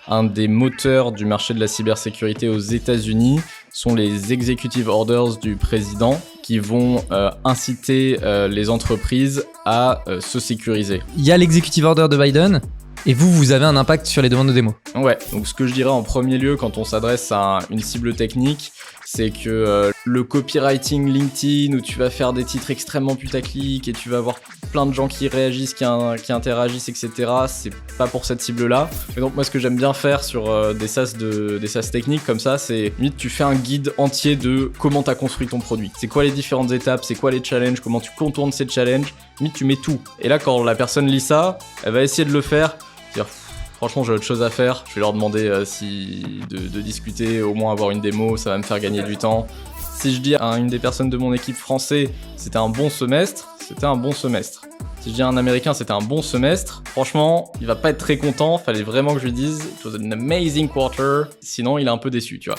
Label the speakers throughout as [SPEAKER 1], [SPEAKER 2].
[SPEAKER 1] un des moteurs du marché de la cybersécurité aux États-Unis sont les executive orders du président qui vont inciter les entreprises à se sécuriser.
[SPEAKER 2] Il y a l'executive order de Biden. Et vous avez un impact sur les demandes de démo.
[SPEAKER 1] Ouais, donc ce que je dirais en premier lieu quand on s'adresse à une cible technique, c'est que le copywriting LinkedIn où tu vas faire des titres extrêmement putaclic et tu vas avoir plein de gens qui réagissent, qui interagissent, etc. C'est pas pour cette cible-là. Et donc moi ce que j'aime bien faire sur des SaaS techniques comme ça, c'est limite tu fais un guide entier de comment t'as construit ton produit. C'est quoi les différentes étapes, c'est quoi les challenges, comment tu contournes ces challenges. Limite tu mets tout. Et là quand la personne lit ça, elle va essayer de le faire. Dire, franchement j'ai autre chose à faire, je vais leur demander de discuter, au moins avoir une démo, ça va me faire gagner du temps. Si je dis à une des personnes de mon équipe français c'était un bon semestre, c'était un bon semestre. Si je dis à un américain c'était un bon semestre, franchement il va pas être très content, fallait vraiment que je lui dise it was an amazing quarter, sinon il est un peu déçu, tu vois.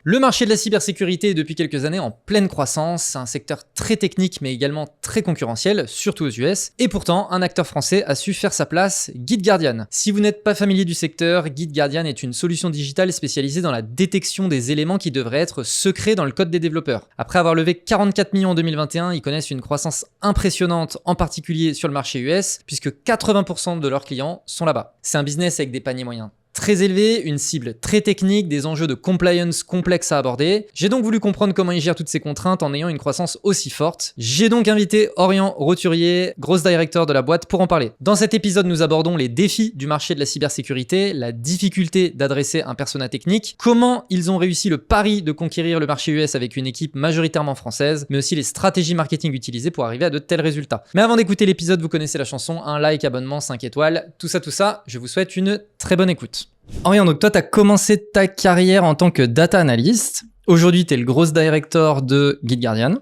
[SPEAKER 2] Le marché de la cybersécurité est depuis quelques années en pleine croissance, c'est un secteur très technique mais également très concurrentiel, surtout aux US, et pourtant un acteur français a su faire sa place, GuideGuardian. Si vous n'êtes pas familier du secteur, GuideGuardian est une solution digitale spécialisée dans la détection des éléments qui devraient être secrets dans le code des développeurs. Après avoir levé 44 millions en 2021, ils connaissent une croissance impressionnante, en particulier sur le marché US, puisque 80% de leurs clients sont là-bas. C'est un business avec des paniers moyens très élevé, une cible très technique, des enjeux de compliance complexes à aborder. J'ai donc voulu comprendre comment ils gèrent toutes ces contraintes en ayant une croissance aussi forte. J'ai donc invité Orient Roturier, Growth Director de la boîte, pour en parler. Dans cet épisode, nous abordons les défis du marché de la cybersécurité, la difficulté d'adresser un persona technique, comment ils ont réussi le pari de conquérir le marché US avec une équipe majoritairement française, mais aussi les stratégies marketing utilisées pour arriver à de tels résultats. Mais avant d'écouter l'épisode, vous connaissez la chanson, un like, abonnement, 5 étoiles, tout ça, je vous souhaite une très bonne écoute. Orient, donc toi, tu as commencé ta carrière en tant que data analyst. Aujourd'hui, tu es le growth director de GuideGuardian.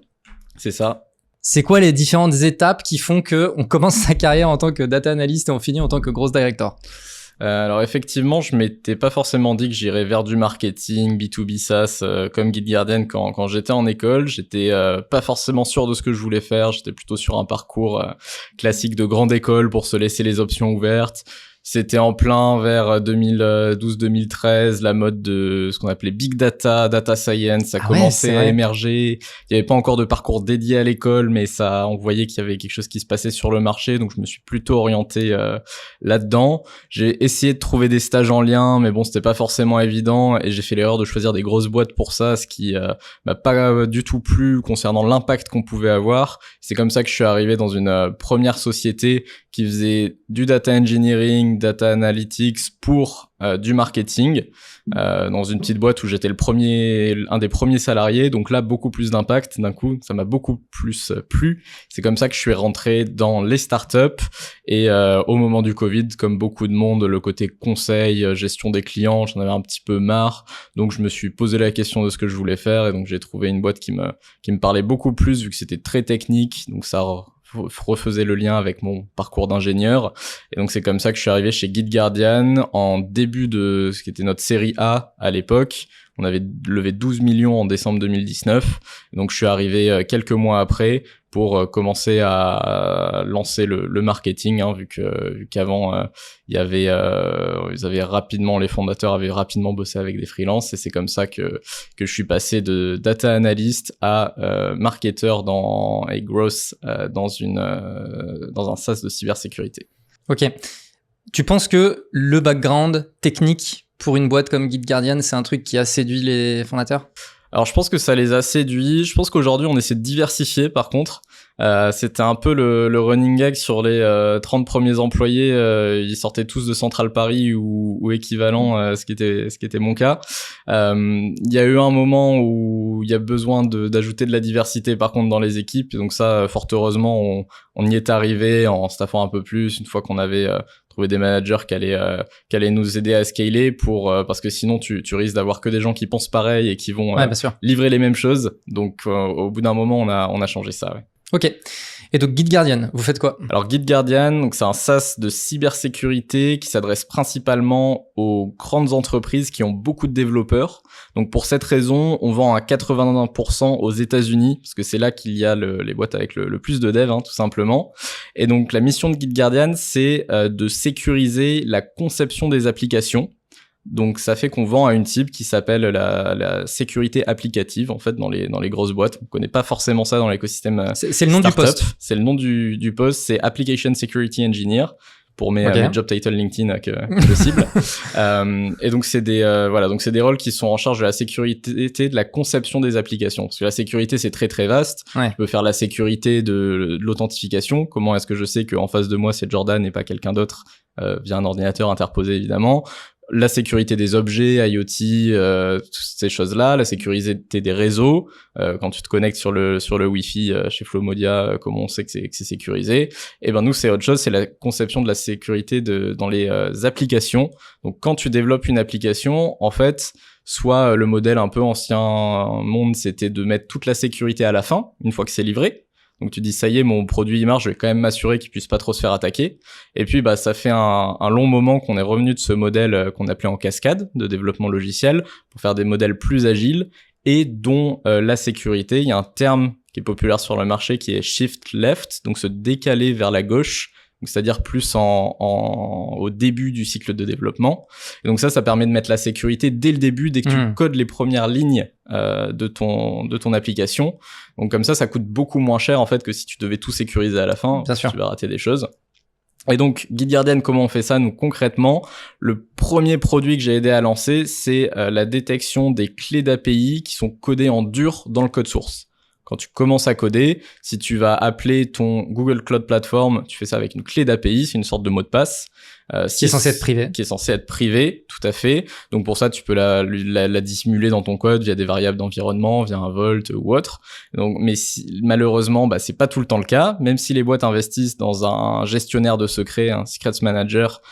[SPEAKER 1] C'est ça.
[SPEAKER 2] C'est quoi les différentes étapes qui font qu'on commence sa carrière en tant que data analyst et on finit en tant que growth director ?
[SPEAKER 1] Alors effectivement, je m'étais pas forcément dit que j'irais vers du marketing, B2B SaaS comme GuideGuardian quand j'étais en école. J'étais pas forcément sûr de ce que je voulais faire. J'étais plutôt sur un parcours classique de grande école pour se laisser les options ouvertes. C'était en plein vers 2012-2013, la mode de ce qu'on appelait Big Data, Data Science, ça commençait à émerger. Il n'y avait pas encore de parcours dédié à l'école, mais on voyait qu'il y avait quelque chose qui se passait sur le marché, donc je me suis plutôt orienté là-dedans. J'ai essayé de trouver des stages en lien, mais bon, c'était pas forcément évident, et j'ai fait l'erreur de choisir des grosses boîtes pour ça, ce qui m'a pas du tout plu concernant l'impact qu'on pouvait avoir. C'est comme ça que je suis arrivé dans une première société qui faisait du data engineering, data analytics pour du marketing, dans une petite boîte où j'étais un des premiers salariés, donc là beaucoup plus d'impact. D'un coup, ça m'a beaucoup plus plu. C'est comme ça que je suis rentré dans les startups et au moment du Covid, comme beaucoup de monde, le côté conseil, gestion des clients, j'en avais un petit peu marre, donc je me suis posé la question de ce que je voulais faire et donc j'ai trouvé une boîte qui me parlait beaucoup plus vu que c'était très technique, donc ça refaisait le lien avec mon parcours d'ingénieur. Et donc c'est comme ça que je suis arrivé chez GuideGuardian en début de ce qui était notre série A à l'époque. On avait levé 12 millions en décembre 2019. Et donc je suis arrivé quelques mois après pour commencer à lancer le marketing, vu qu'avant les fondateurs avaient rapidement bossé avec des freelances, et c'est comme ça que je suis passé de data analyst à marketeur et growth dans un SaaS de cybersécurité.
[SPEAKER 2] Ok. Tu penses que le background technique pour une boîte comme GuideGuardian, c'est un truc qui a séduit les fondateurs ?
[SPEAKER 1] Alors je pense que ça les a séduits. Je pense qu'aujourd'hui on essaie de diversifier par contre. C'était un peu le running gag sur les 30 premiers employés. Ils sortaient tous de Central Paris ou équivalent, ce qui était mon cas. Il y a eu un moment où il y a besoin d'ajouter de la diversité par contre dans les équipes. Et donc ça, fort heureusement, on y est arrivé en staffant un peu plus une fois qu'on avait trouvé des managers qui allaient nous aider à scaler parce que sinon tu risques d'avoir que des gens qui pensent pareil et qui vont livrer les mêmes choses. Donc au bout d'un moment on a changé ça. Ouais.
[SPEAKER 2] Ok. Et donc GitGuardian, vous faites quoi?
[SPEAKER 1] Alors GitGuardian, donc c'est un SaaS de cybersécurité qui s'adresse principalement aux grandes entreprises qui ont beaucoup de développeurs. Donc pour cette raison, on vend à 81% aux États-Unis parce que c'est là qu'il y a les boîtes avec le plus de devs, tout simplement. Et donc la mission de GitGuardian, c'est de sécuriser la conception des applications. Donc ça fait qu'on vend à une cible qui s'appelle la sécurité applicative en fait dans les grosses boîtes. On connaît pas forcément ça dans l'écosystème.
[SPEAKER 2] C'est le nom du poste.
[SPEAKER 1] C'est le nom du poste, c'est Application Security Engineer pour mes job titles LinkedIn que je cible. Et donc c'est des rôles qui sont en charge de la sécurité de la conception des applications parce que la sécurité c'est très très vaste.
[SPEAKER 2] Ouais.
[SPEAKER 1] Tu peux faire la sécurité de l'authentification. Comment est-ce que je sais qu'en face de moi c'est Jordan et pas quelqu'un d'autre via un ordinateur interposé évidemment. La sécurité des objets, IoT, toutes ces choses-là, la sécurité des réseaux, quand tu te connectes sur le Wi-Fi chez Flowmodia, comment on sait que c'est sécurisé. Et ben nous c'est autre chose, c'est la conception de la sécurité dans les applications. Donc quand tu développes une application, en fait, soit le modèle un peu ancien monde, c'était de mettre toute la sécurité à la fin, une fois que c'est livré. Donc tu dis ça y est, mon produit il marche, je vais quand même m'assurer qu'il puisse pas trop se faire attaquer. Et puis ça fait un long moment qu'on est revenu de ce modèle qu'on appelait en cascade de développement logiciel pour faire des modèles plus agiles et dont la sécurité, il y a un terme qui est populaire sur le marché qui est shift left, donc se décaler vers la gauche. Donc, c'est-à-dire plus au début du cycle de développement. Et donc ça permet de mettre la sécurité dès le début, dès que tu codes les premières lignes de ton application. Donc comme ça coûte beaucoup moins cher en fait que si tu devais tout sécuriser à la fin.
[SPEAKER 2] Bien sûr.
[SPEAKER 1] Tu vas rater des choses. Et donc GitGuardian, comment on fait ça nous concrètement? Le premier produit que j'ai aidé à lancer, c'est la détection des clés d'API qui sont codées en dur dans le code source. Quand tu commences à coder, si tu vas appeler ton Google Cloud Platform, tu fais ça avec une clé d'API, c'est une sorte de mot de passe.
[SPEAKER 2] Qui est censé être privé.
[SPEAKER 1] Qui est censé être privé, tout à fait. Donc pour ça, tu peux la dissimuler dans ton code via des variables d'environnement, via un vault ou autre. Donc, mais malheureusement, c'est pas tout le temps le cas. Même si les boîtes investissent dans un gestionnaire de secrets, un secrets manager,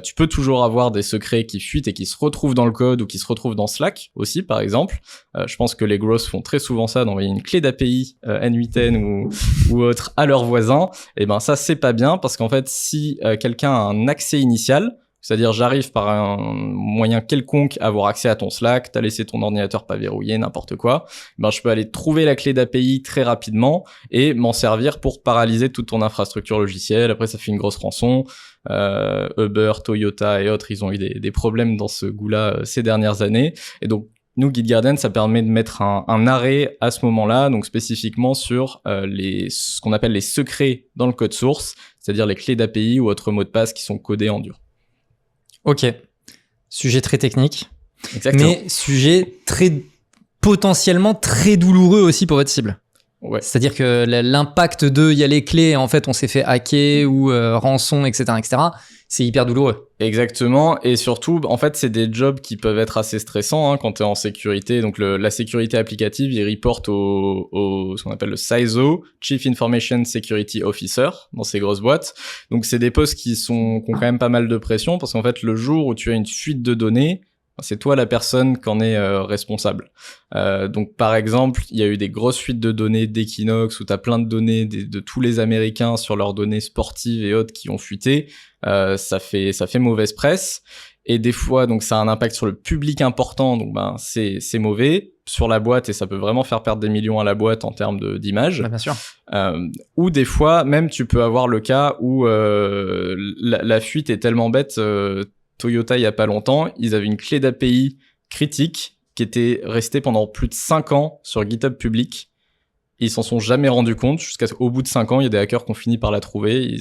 [SPEAKER 1] tu peux toujours avoir des secrets qui fuitent et qui se retrouvent dans le code ou qui se retrouvent dans Slack aussi, par exemple. Je pense que les grosses font très souvent ça, d'envoyer une clé d'API N8N ou autre à leurs voisins. Et ça c'est pas bien parce qu'en fait, si quelqu'un a un accès initial, c'est-à-dire j'arrive par un moyen quelconque à avoir accès à ton Slack, t'as laissé ton ordinateur pas verrouillé, n'importe quoi, je peux aller trouver la clé d'API très rapidement et m'en servir pour paralyser toute ton infrastructure logicielle. Après ça fait une grosse rançon. Uber, Toyota et autres, ils ont eu des problèmes dans ce goût-là ces dernières années. Et donc nous, GitGuardian, ça permet de mettre un arrêt à ce moment-là, donc spécifiquement sur ce qu'on appelle les secrets dans le code source, c'est-à-dire les clés d'API ou autres mots de passe qui sont codés en dur.
[SPEAKER 2] Ok. Sujet très technique.
[SPEAKER 1] Exactement.
[SPEAKER 2] Mais sujet potentiellement très douloureux aussi pour votre cible.
[SPEAKER 1] Ouais.
[SPEAKER 2] C'est-à-dire que l'impact il y a les clés, en fait, on s'est fait hacker ou rançon, etc., c'est hyper douloureux.
[SPEAKER 1] Exactement. Et surtout, en fait, c'est des jobs qui peuvent être assez stressants quand tu es en sécurité. Donc, la sécurité applicative, il reporte au ce qu'on appelle le CISO, Chief Information Security Officer, dans ces grosses boîtes. Donc, c'est des postes qui ont quand même pas mal de pression parce qu'en fait, le jour où tu as une fuite de données, c'est toi la personne qui en est responsable. Donc par exemple, il y a eu des grosses fuites de données d'Equinox où tu as plein de données de tous les Américains sur leurs données sportives et autres qui ont fuité. Ça fait mauvaise presse. Et des fois, donc ça a un impact sur le public important, donc c'est mauvais sur la boîte et ça peut vraiment faire perdre des millions à la boîte en termes d'image.
[SPEAKER 2] Bien sûr.
[SPEAKER 1] Ou des fois, même tu peux avoir le cas où la fuite est tellement bête. Toyota, il y a pas longtemps, ils avaient une clé d'API critique qui était restée pendant plus de 5 ans sur GitHub public. Ils s'en sont jamais rendus compte jusqu'au bout de 5 ans, il y a des hackers qui ont fini par la trouver, ils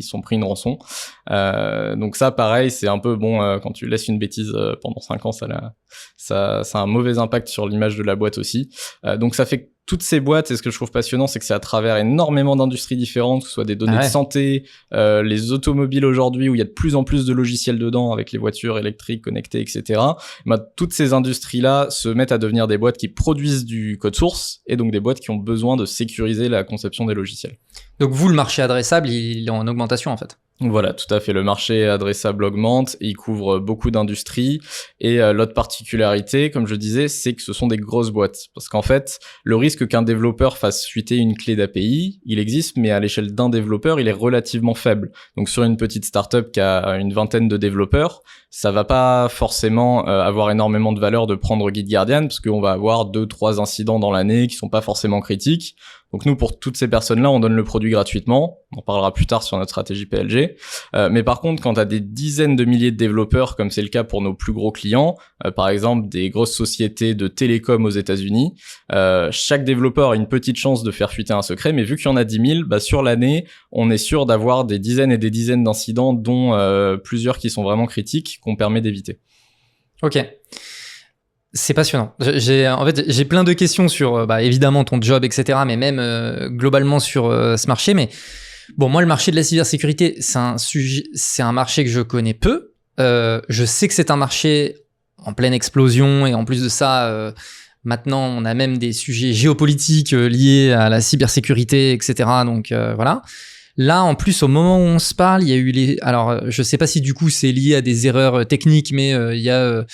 [SPEAKER 1] sont pris une rançon. Donc ça, pareil, c'est un peu quand tu laisses une bêtise pendant 5 ans, ça a un mauvais impact sur l'image de la boîte aussi. Donc ça fait que toutes ces boîtes, et ce que je trouve passionnant, c'est que c'est à travers énormément d'industries différentes, que ce soit des données de santé, les automobiles aujourd'hui, où il y a de plus en plus de logiciels dedans, avec les voitures électriques connectées, etc. Toutes ces industries-là se mettent à devenir des boîtes qui produisent du code source, et donc des boîtes qui ont besoin de sécuriser la conception des logiciels.
[SPEAKER 2] Donc vous, le marché adressable, il est en augmentation en fait.
[SPEAKER 1] Voilà, tout à fait. Le marché adressable augmente, il couvre beaucoup d'industries et l'autre particularité, comme je disais, c'est que ce sont des grosses boîtes. Parce qu'en fait, le risque qu'un développeur fasse fuiter une clé d'API, il existe, mais à l'échelle d'un développeur, il est relativement faible. Donc sur une petite startup qui a une vingtaine de développeurs, ça va pas forcément avoir énormément de valeur de prendre GitGuardian parce qu'on va avoir 2-3 incidents dans l'année qui sont pas forcément critiques. Donc nous, pour toutes ces personnes-là, on donne le produit gratuitement. On en parlera plus tard sur notre stratégie PLG. Mais par contre, quand tu as des dizaines de milliers de développeurs, comme c'est le cas pour nos plus gros clients, par exemple des grosses sociétés de télécom aux États-Unis, chaque développeur a une petite chance de faire fuiter un secret, mais vu qu'il y en a 10 000, bah, sur l'année, on est sûr d'avoir des dizaines et des dizaines d'incidents, dont plusieurs qui sont vraiment critiques, qu'on permet d'éviter.
[SPEAKER 2] Ok. C'est passionnant. J'ai plein de questions sur, évidemment, ton job, etc., mais même globalement sur ce marché. Mais bon, moi, le marché de la cybersécurité, c'est un marché que je connais peu. Je sais que c'est un marché en pleine explosion et en plus de ça, maintenant, on a même des sujets géopolitiques liés à la cybersécurité, etc. Donc voilà. Là, en plus, au moment où on se parle, il y a eu alors, je sais pas si du coup c'est lié à des erreurs techniques, mais il y a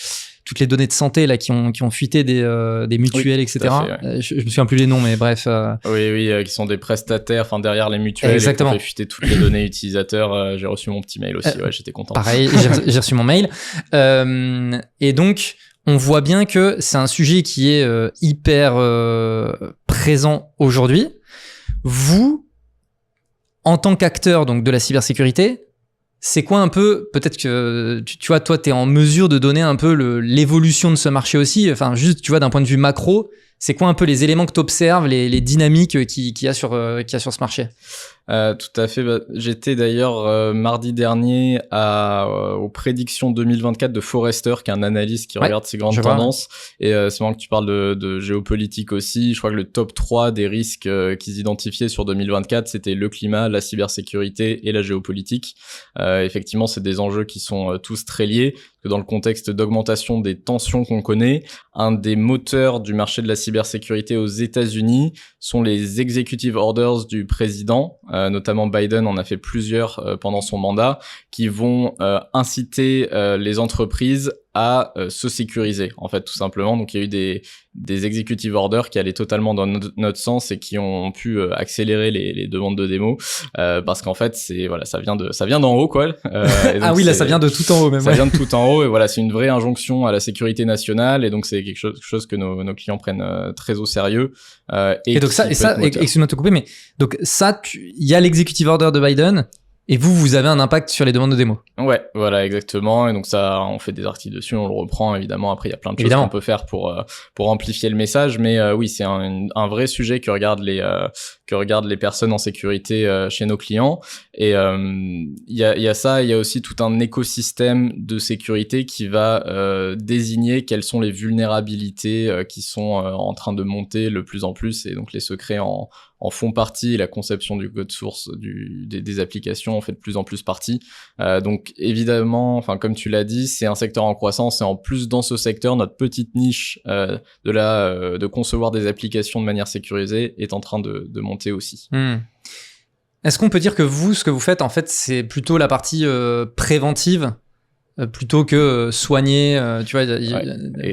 [SPEAKER 2] toutes les données de santé là qui ont fuité des mutuelles, etc.
[SPEAKER 1] Fait, ouais.
[SPEAKER 2] Je me souviens plus les noms, mais bref.
[SPEAKER 1] Oui, qui sont des prestataires, enfin derrière les mutuelles,
[SPEAKER 2] exactement.
[SPEAKER 1] Et qui ont fait fuiter toutes les données utilisateurs. J'ai reçu mon petit mail aussi, ouais, j'étais content.
[SPEAKER 2] Pareil, j'ai reçu mon mail. Et donc, on voit bien que c'est un sujet qui est hyper présent aujourd'hui. Vous, en tant qu'acteur donc de la cybersécurité, c'est quoi un peu, peut-être que tu vois, toi, tu es en mesure de donner un peu l'évolution de ce marché aussi, enfin juste, tu vois, d'un point de vue macro, c'est quoi un peu les éléments que tu observes, les dynamiques qu'il y a sur ce marché?
[SPEAKER 1] Tout à fait. J'étais d'ailleurs mardi dernier aux prédictions 2024 de Forrester, qui est un analyste qui regarde ces grandes tendances. Et c'est marrant que tu parles de géopolitique aussi. Je crois que le top 3 des risques qu'ils identifiaient sur 2024, c'était le climat, la cybersécurité et la géopolitique. Effectivement, c'est des enjeux qui sont tous très liés. Que dans le contexte d'augmentation des tensions qu'on connaît, un des moteurs du marché de la cybersécurité aux États-Unis sont les executive orders du président, notamment Biden en a fait plusieurs pendant son mandat, qui vont inciter les entreprises à se sécuriser, en fait, tout simplement. Donc il y a eu des executive orders qui allaient totalement dans notre sens et qui ont pu accélérer les demandes de démo, parce qu'en fait ça vient d'en haut, quoi.
[SPEAKER 2] Ah oui, là ça vient de tout en haut même.
[SPEAKER 1] Ça vient de tout en haut, et voilà, c'est une vraie injonction à la sécurité nationale, et donc c'est quelque chose que nos clients prennent très au sérieux. Et donc
[SPEAKER 2] excuse-moi de te couper, mais donc ça, il y a l'executive order de Biden. Et vous avez un impact sur les demandes de démo.
[SPEAKER 1] Ouais, voilà, exactement. Et donc ça, on fait des articles dessus, on le reprend, évidemment. Après, il y a plein de choses qu'on peut faire pour amplifier le message. Mais oui, c'est un vrai sujet que regardent les personnes en sécurité chez nos clients. Et il y a ça, il y a aussi tout un écosystème de sécurité qui va désigner quelles sont les vulnérabilités qui sont en train de monter le plus en plus. Et donc les secrets en font partie, la conception du code source des applications en fait de plus en plus partie. Donc évidemment, enfin comme tu l'as dit, c'est un secteur en croissance, et en plus dans ce secteur, notre petite niche de concevoir des applications de manière sécurisée est en train de monter aussi.
[SPEAKER 2] Est-ce qu'on peut dire que vous, ce que vous faites, en fait, c'est plutôt la partie préventive plutôt que soigner, tu vois,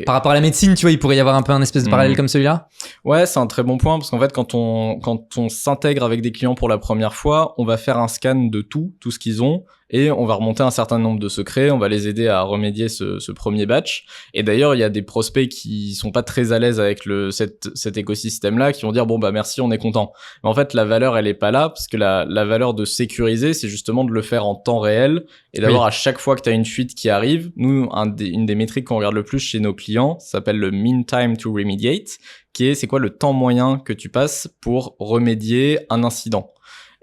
[SPEAKER 2] par rapport à la médecine, tu vois, il pourrait y avoir un peu un espèce de parallèle comme celui-là?
[SPEAKER 1] Ouais, c'est un très bon point, parce qu'en fait, quand on s'intègre avec des clients pour la première fois, on va faire un scan de tout ce qu'ils ont, et on va remonter un certain nombre de secrets, on va les aider à remédier ce premier batch. Et d'ailleurs, il y a des prospects qui sont pas très à l'aise avec cet écosystème-là, qui vont dire, bon, bah, merci, on est content. Mais en fait, la valeur, elle est pas là, parce que la valeur de sécuriser, c'est justement de le faire en temps réel, et d'avoir à chaque fois que tu as une fuite qui arrive, nous, une des métriques qu'on regarde le plus chez nos clients, ça s'appelle le mean time to remediate, c'est quoi le temps moyen que tu passes pour remédier un incident.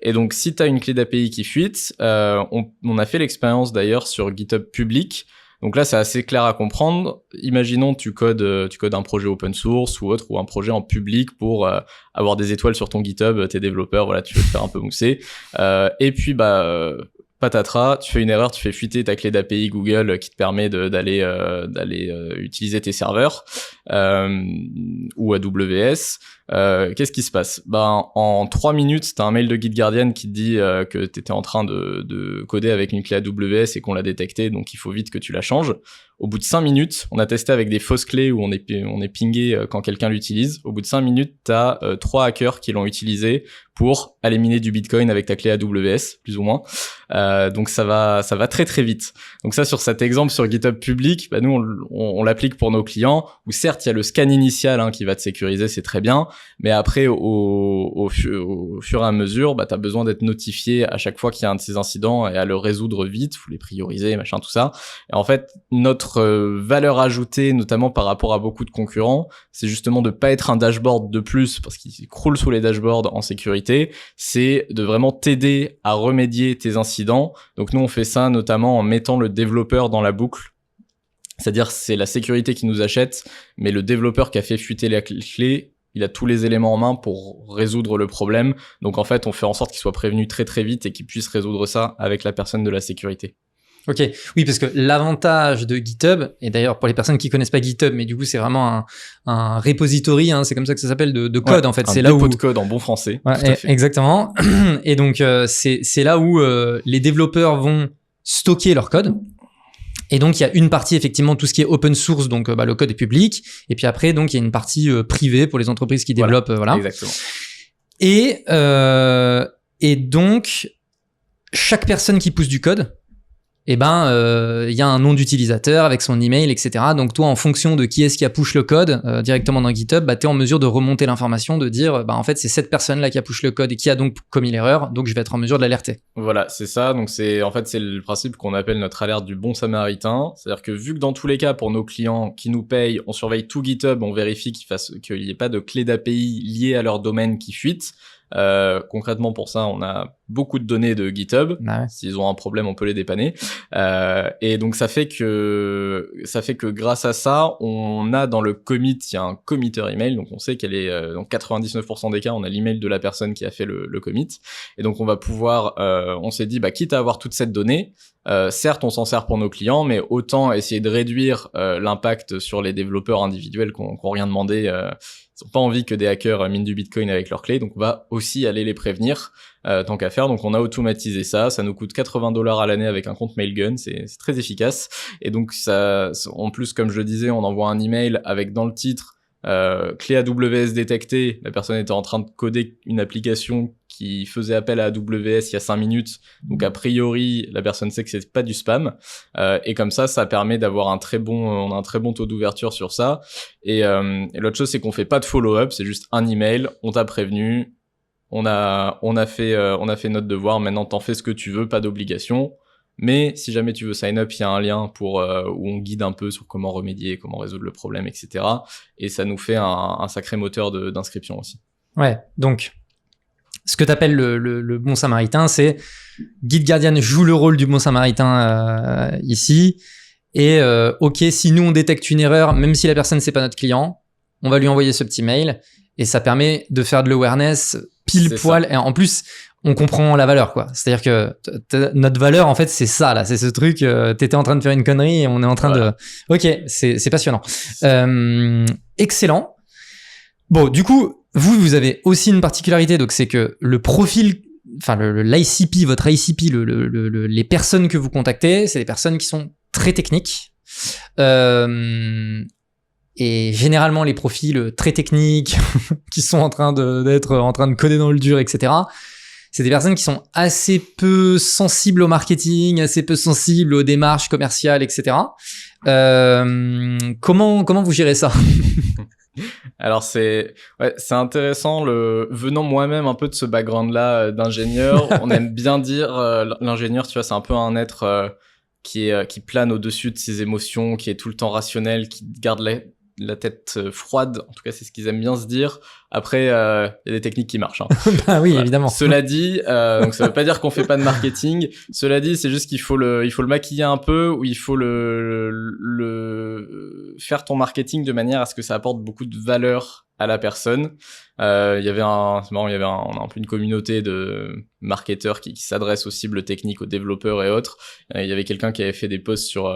[SPEAKER 1] Et donc, si tu as une clé d'API qui fuite, on a fait l'expérience d'ailleurs sur GitHub public. Donc là, c'est assez clair à comprendre. Imaginons tu codes un projet open source ou autre, ou un projet en public pour avoir des étoiles sur ton GitHub, tes développeurs, voilà, tu veux te faire un peu mousser. Et puis patatras, tu fais une erreur, tu fais fuiter ta clé d'API Google qui te permet d'aller utiliser tes serveurs ou AWS. Qu'est-ce qui se passe? En 3 minutes, t'as un mail de GitGuardian qui te dit que t'étais en train de coder avec une clé AWS et qu'on l'a détecté, donc il faut vite que tu la changes. Au bout de 5 minutes, on a testé avec des fausses clés où on est pingé quand quelqu'un l'utilise. Au bout de 5 minutes, t'as 3 hackers qui l'ont utilisé pour aller miner du Bitcoin avec ta clé AWS, plus ou moins. Donc ça va très très vite. Donc ça, sur cet exemple sur GitHub public, nous on l'applique pour nos clients, où certes il y a le scan initial qui va te sécuriser, c'est très bien, mais après au fur et à mesure, t'as besoin d'être notifié à chaque fois qu'il y a un de ces incidents et à le résoudre vite, faut les prioriser, machin, tout ça. Et en fait, notre valeur ajoutée, notamment par rapport à beaucoup de concurrents, c'est justement de pas être un dashboard de plus, parce qu'ils croulent sous les dashboards en sécurité, c'est de vraiment t'aider à remédier tes incidents. Donc nous, on fait ça notamment en mettant le développeur dans la boucle. C'est-à-dire, c'est la sécurité qui nous achète, mais le développeur qui a fait fuiter la clé, il a tous les éléments en main pour résoudre le problème. Donc en fait, on fait en sorte qu'il soit prévenu très très vite et qu'il puisse résoudre ça avec la personne de la sécurité.
[SPEAKER 2] Ok, oui, parce que l'avantage de GitHub, et d'ailleurs pour les personnes qui connaissent pas GitHub, mais du coup c'est vraiment un repository, c'est comme ça que ça s'appelle, de code en fait.
[SPEAKER 1] C'est là où de code en bon français.
[SPEAKER 2] Ouais, exactement. Et donc c'est là où les développeurs vont stocker leur code. Et donc il y a une partie effectivement tout ce qui est open source, donc le code est public. Et puis après donc il y a une partie privée pour les entreprises qui développent, voilà.
[SPEAKER 1] Exactement.
[SPEAKER 2] Et donc chaque personne qui pousse du code, y a un nom d'utilisateur avec son email, etc. Donc toi, en fonction de qui est-ce qui a push le code directement dans GitHub, t'es en mesure de remonter l'information, de dire en fait c'est cette personne-là qui a push le code et qui a donc commis l'erreur, donc je vais être en mesure de l'alerter.
[SPEAKER 1] Voilà, c'est ça. Donc c'est le principe qu'on appelle notre alerte du bon samaritain. C'est-à-dire que vu que dans tous les cas, pour nos clients qui nous payent, on surveille tout GitHub, on vérifie qu'il n'y ait pas de clé d'API liée à leur domaine qui fuite. Concrètement pour ça on a beaucoup de données de GitHub. S'ils ont un problème on peut les dépanner, et donc ça fait que grâce à ça on a dans le commit, il y a un committer email, donc on sait qu'elle est dans 99% des cas on a l'email de la personne qui a fait le commit, et donc on va pouvoir on s'est dit quitte à avoir toute cette donnée, certes on s'en sert pour nos clients, mais autant essayer de réduire l'impact sur les développeurs individuels qui ont rien demandé. Ils n'ont pas envie que des hackers minent du Bitcoin avec leurs clés, donc on va aussi aller les prévenir tant qu'à faire. Donc on a automatisé ça nous coûte $80 à l'année avec un compte Mailgun, c'est très efficace. Et donc ça, en plus comme je le disais, on envoie un email avec dans le titre clé AWS détectée, la personne était en train de coder une application qui faisait appel à AWS il y a 5 minutes, donc a priori la personne sait que c'est pas du spam, et comme ça permet d'avoir un très bon taux d'ouverture sur ça. Et l'autre chose c'est qu'on fait pas de follow-up, c'est juste un email, on t'a prévenu, on a fait notre devoir, maintenant t'en fais ce que tu veux, pas d'obligation. Mais si jamais tu veux sign up, il y a un lien pour où on guide un peu sur comment remédier, comment résoudre le problème, etc. Et ça nous fait un sacré moteur d'inscription aussi.
[SPEAKER 2] Ouais, donc ce que tu appelles le bon samaritain, c'est GitGuardian joue le rôle du bon samaritain ici. Et ok, si nous on détecte une erreur, même si la personne c'est pas notre client, on va lui envoyer ce petit mail et ça permet de faire de l'awareness pile poil. Et en plus, on comprend la valeur, quoi. C'est-à-dire que notre valeur, en fait, c'est ça, là. C'est ce truc, t'étais en train de faire une connerie et on est en train de... Ok, c'est passionnant. Excellent. Bon, du coup, vous avez aussi une particularité, donc c'est que le profil, enfin, l'ICP, votre ICP, les personnes que vous contactez, c'est des personnes qui sont très techniques. Et généralement, les profils très techniques qui sont en train de coder dans le dur, etc., c'est des personnes qui sont assez peu sensibles au marketing, assez peu sensibles aux démarches commerciales, etc. Comment vous gérez ça?
[SPEAKER 1] Alors c'est intéressant, venant moi-même un peu de ce background-là d'ingénieur, on aime bien dire l'ingénieur, tu vois, c'est un peu un être qui plane au-dessus de ses émotions, qui est tout le temps rationnel, qui garde la tête froide, en tout cas c'est ce qu'ils aiment bien se dire. Après il y a des techniques qui marchent,
[SPEAKER 2] Bah oui, évidemment.
[SPEAKER 1] Cela dit, donc ça veut pas dire qu'on fait pas de marketing. Cela dit, c'est juste qu'il faut le maquiller un peu, ou il faut le faire ton marketing de manière à ce que ça apporte beaucoup de valeur à la personne. Il y avait c'est marrant, on a un peu une communauté de marketeurs qui s'adressent aux cibles techniques, aux développeurs et autres. Il y avait quelqu'un qui avait fait des posts sur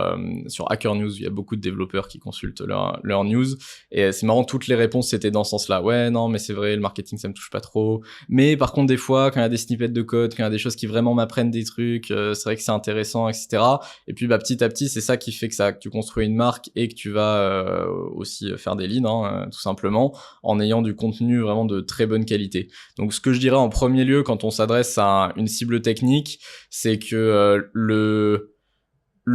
[SPEAKER 1] Hacker News. Il y a beaucoup de développeurs qui consultent leur news. Et c'est marrant, toutes les réponses c'était dans ce sens-là. Ouais, non, mais c'est vrai, le marketing ça me touche pas trop. Mais par contre, des fois, quand il y a des snippets de code, quand il y a des choses qui vraiment m'apprennent des trucs, c'est vrai que c'est intéressant, etc. Et puis, petit à petit, c'est ça qui fait que tu construis une marque et que tu vas aussi faire des leads, tout simplement, en ayant du contenu vraiment de très bonne qualité. Donc, ce que je dirais en premier lieu quand on s'adresse à une cible technique, c'est que le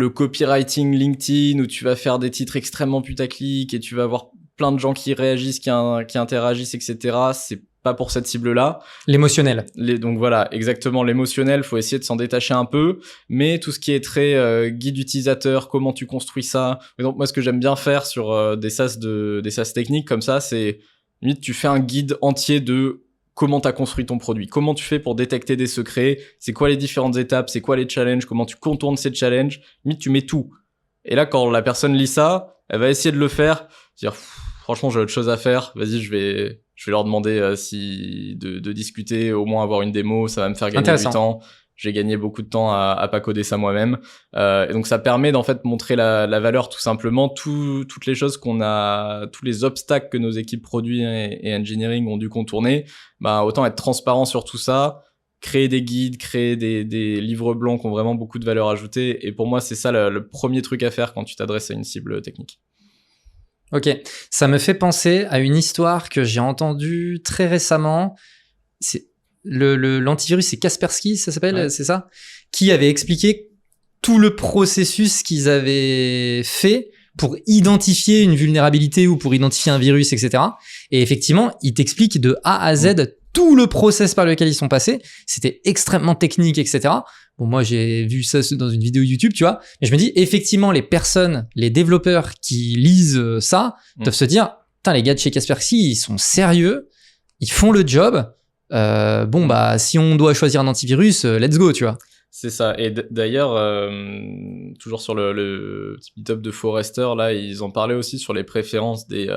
[SPEAKER 1] copywriting LinkedIn où tu vas faire des titres extrêmement putaclic et tu vas avoir plein de gens qui réagissent, qui interagissent, etc. C'est pas pour cette cible-là.
[SPEAKER 2] L'émotionnel.
[SPEAKER 1] Donc voilà, exactement, l'émotionnel, faut essayer de s'en détacher un peu, mais tout ce qui est très guide utilisateur, comment tu construis ça. Donc moi, ce que j'aime bien faire sur des SaaS techniques comme ça, c'est limite tu fais un guide entier de comment t'as construit ton produit, comment tu fais pour détecter des secrets, c'est quoi les différentes étapes, c'est quoi les challenges, comment tu contournes ces challenges, limite tu mets tout. Et là, quand la personne lit ça, elle va essayer de le faire, dire franchement j'ai autre chose à faire, vas-y je vais leur demander de discuter, au moins avoir une démo, ça va me faire gagner du temps. J'ai gagné beaucoup de temps à pas coder ça moi-même. Et donc ça permet d'en fait montrer la valeur tout simplement, toutes les choses tous les obstacles que nos équipes produits et engineering ont dû contourner, autant être transparent sur tout ça, créer des guides, créer des livres blancs qui ont vraiment beaucoup de valeur ajoutée. Et pour moi, c'est ça le premier truc à faire quand tu t'adresses à une cible technique.
[SPEAKER 2] Ok, ça me fait penser à une histoire que j'ai entendue très récemment. C'est l'antivirus, c'est Kaspersky, ça s'appelle, ouais. C'est ça, qui avait expliqué tout le processus qu'ils avaient fait pour identifier une vulnérabilité ou pour identifier un virus, etc. Et effectivement, il t'explique de A à Z tout le process par lequel ils sont passés. C'était extrêmement technique, etc. Bon, moi, j'ai vu ça dans une vidéo YouTube, tu vois. Mais je me dis, effectivement, les développeurs qui lisent ça doivent se dire, putain, les gars de chez Kaspersky, ils sont sérieux, ils font le job. Si on doit choisir un antivirus, let's go, tu vois.
[SPEAKER 1] C'est ça. Et d'ailleurs, toujours sur le petit meet-up de Forrester, là, ils en parlaient aussi sur les préférences des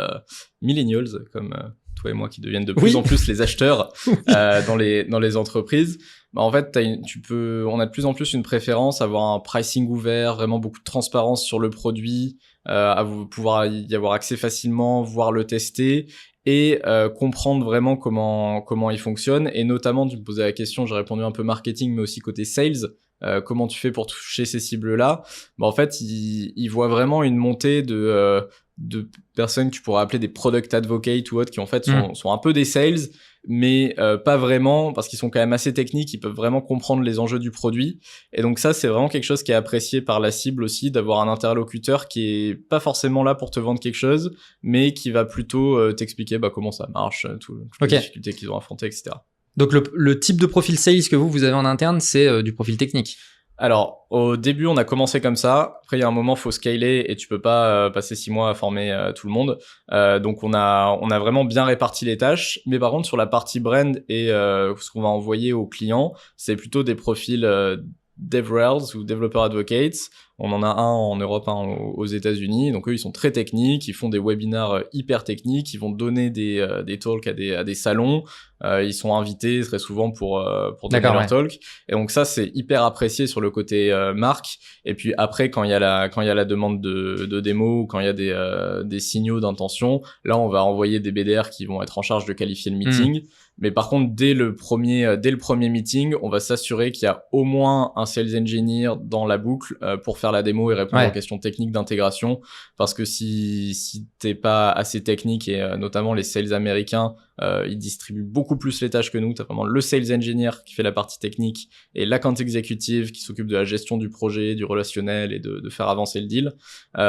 [SPEAKER 1] millennials, comme toi et moi, qui deviennent de plus en plus les acheteurs dans les entreprises. En fait, on a de plus en plus une préférence, avoir un pricing ouvert, vraiment beaucoup de transparence sur le produit, pouvoir y avoir accès facilement, voir le tester et comprendre vraiment comment il fonctionne. Et notamment, tu me posais la question, j'ai répondu un peu marketing, mais aussi côté sales. Comment tu fais pour toucher ces cibles-là? En fait, ils voient vraiment une montée de personnes que tu pourrais appeler des product advocates ou autres, qui en fait sont un peu des sales, mais pas vraiment, parce qu'ils sont quand même assez techniques, ils peuvent vraiment comprendre les enjeux du produit. Et donc ça, c'est vraiment quelque chose qui est apprécié par la cible aussi, d'avoir un interlocuteur qui est pas forcément là pour te vendre quelque chose, mais qui va plutôt t'expliquer comment ça marche, toutes les difficultés qu'ils ont affrontées, etc.
[SPEAKER 2] Donc le type de profil sales que vous avez en interne, c'est du profil technique.
[SPEAKER 1] Alors, au début, on a commencé comme ça. Après, il y a un moment, faut scaler et tu peux pas passer 6 mois à former tout le monde. Donc, on a vraiment bien réparti les tâches. Mais par contre, sur la partie brand et ce qu'on va envoyer aux clients, c'est plutôt des profils DevRels ou Developer Advocates. On en a un en Europe, un aux États-Unis. Donc eux, ils sont très techniques, ils font des webinars hyper techniques, ils vont donner des talks à des salons. Ils sont invités très souvent pour donner leur talk. Et donc ça, c'est hyper apprécié sur le côté marque. Et puis après, quand il y a la demande de démo, quand il y a des signaux d'intention, là, on va envoyer des BDR qui vont être en charge de qualifier le meeting. Mais par contre, dès le premier meeting, on va s'assurer qu'il y a au moins un sales engineer dans la boucle pour faire la démo et répondre aux questions techniques d'intégration. Parce que si t'es pas assez technique, et notamment les sales américains, ils distribuent beaucoup plus les tâches que nous. T'as vraiment le sales engineer qui fait la partie technique et l'account executive qui s'occupe de la gestion du projet, du relationnel et de faire avancer le deal.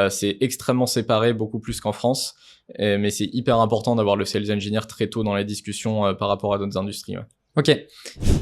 [SPEAKER 1] C'est extrêmement séparé, beaucoup plus qu'en France. Mais c'est hyper important d'avoir le sales engineer très tôt dans les discussions par rapport à d'autres industries. Ouais.
[SPEAKER 2] Ok.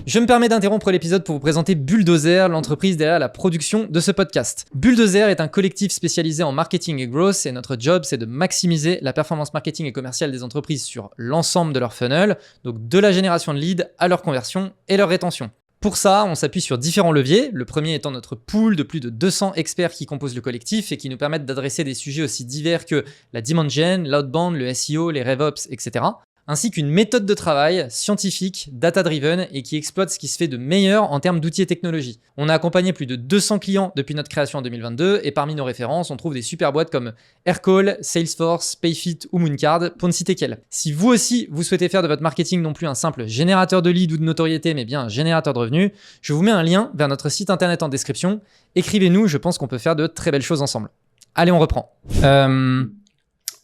[SPEAKER 2] Je me permets d'interrompre l'épisode pour vous présenter Bulldozer, l'entreprise derrière la production de ce podcast. Bulldozer est un collectif spécialisé en marketing et growth et notre job, c'est de maximiser la performance marketing et commerciale des entreprises sur l'ensemble de leur funnel, donc de la génération de leads à leur conversion et leur rétention. Pour ça, on s'appuie sur différents leviers, le premier étant notre pool de plus de 200 experts qui composent le collectif et qui nous permettent d'adresser des sujets aussi divers que la demand gen, l'outbound, le SEO, les RevOps, etc. ainsi qu'une méthode de travail scientifique, data-driven et qui exploite ce qui se fait de meilleur en termes d'outils et technologies. On a accompagné plus de 200 clients depuis notre création en 2022 et parmi nos références, on trouve des super boîtes comme Aircall, Salesforce, Payfit ou Mooncard, pour ne citer qu'elles. Si vous aussi, vous souhaitez faire de votre marketing non plus un simple générateur de leads ou de notoriété, mais bien un générateur de revenus, je vous mets un lien vers notre site internet en description. Écrivez-nous, je pense qu'on peut faire de très belles choses ensemble. Allez, on reprend.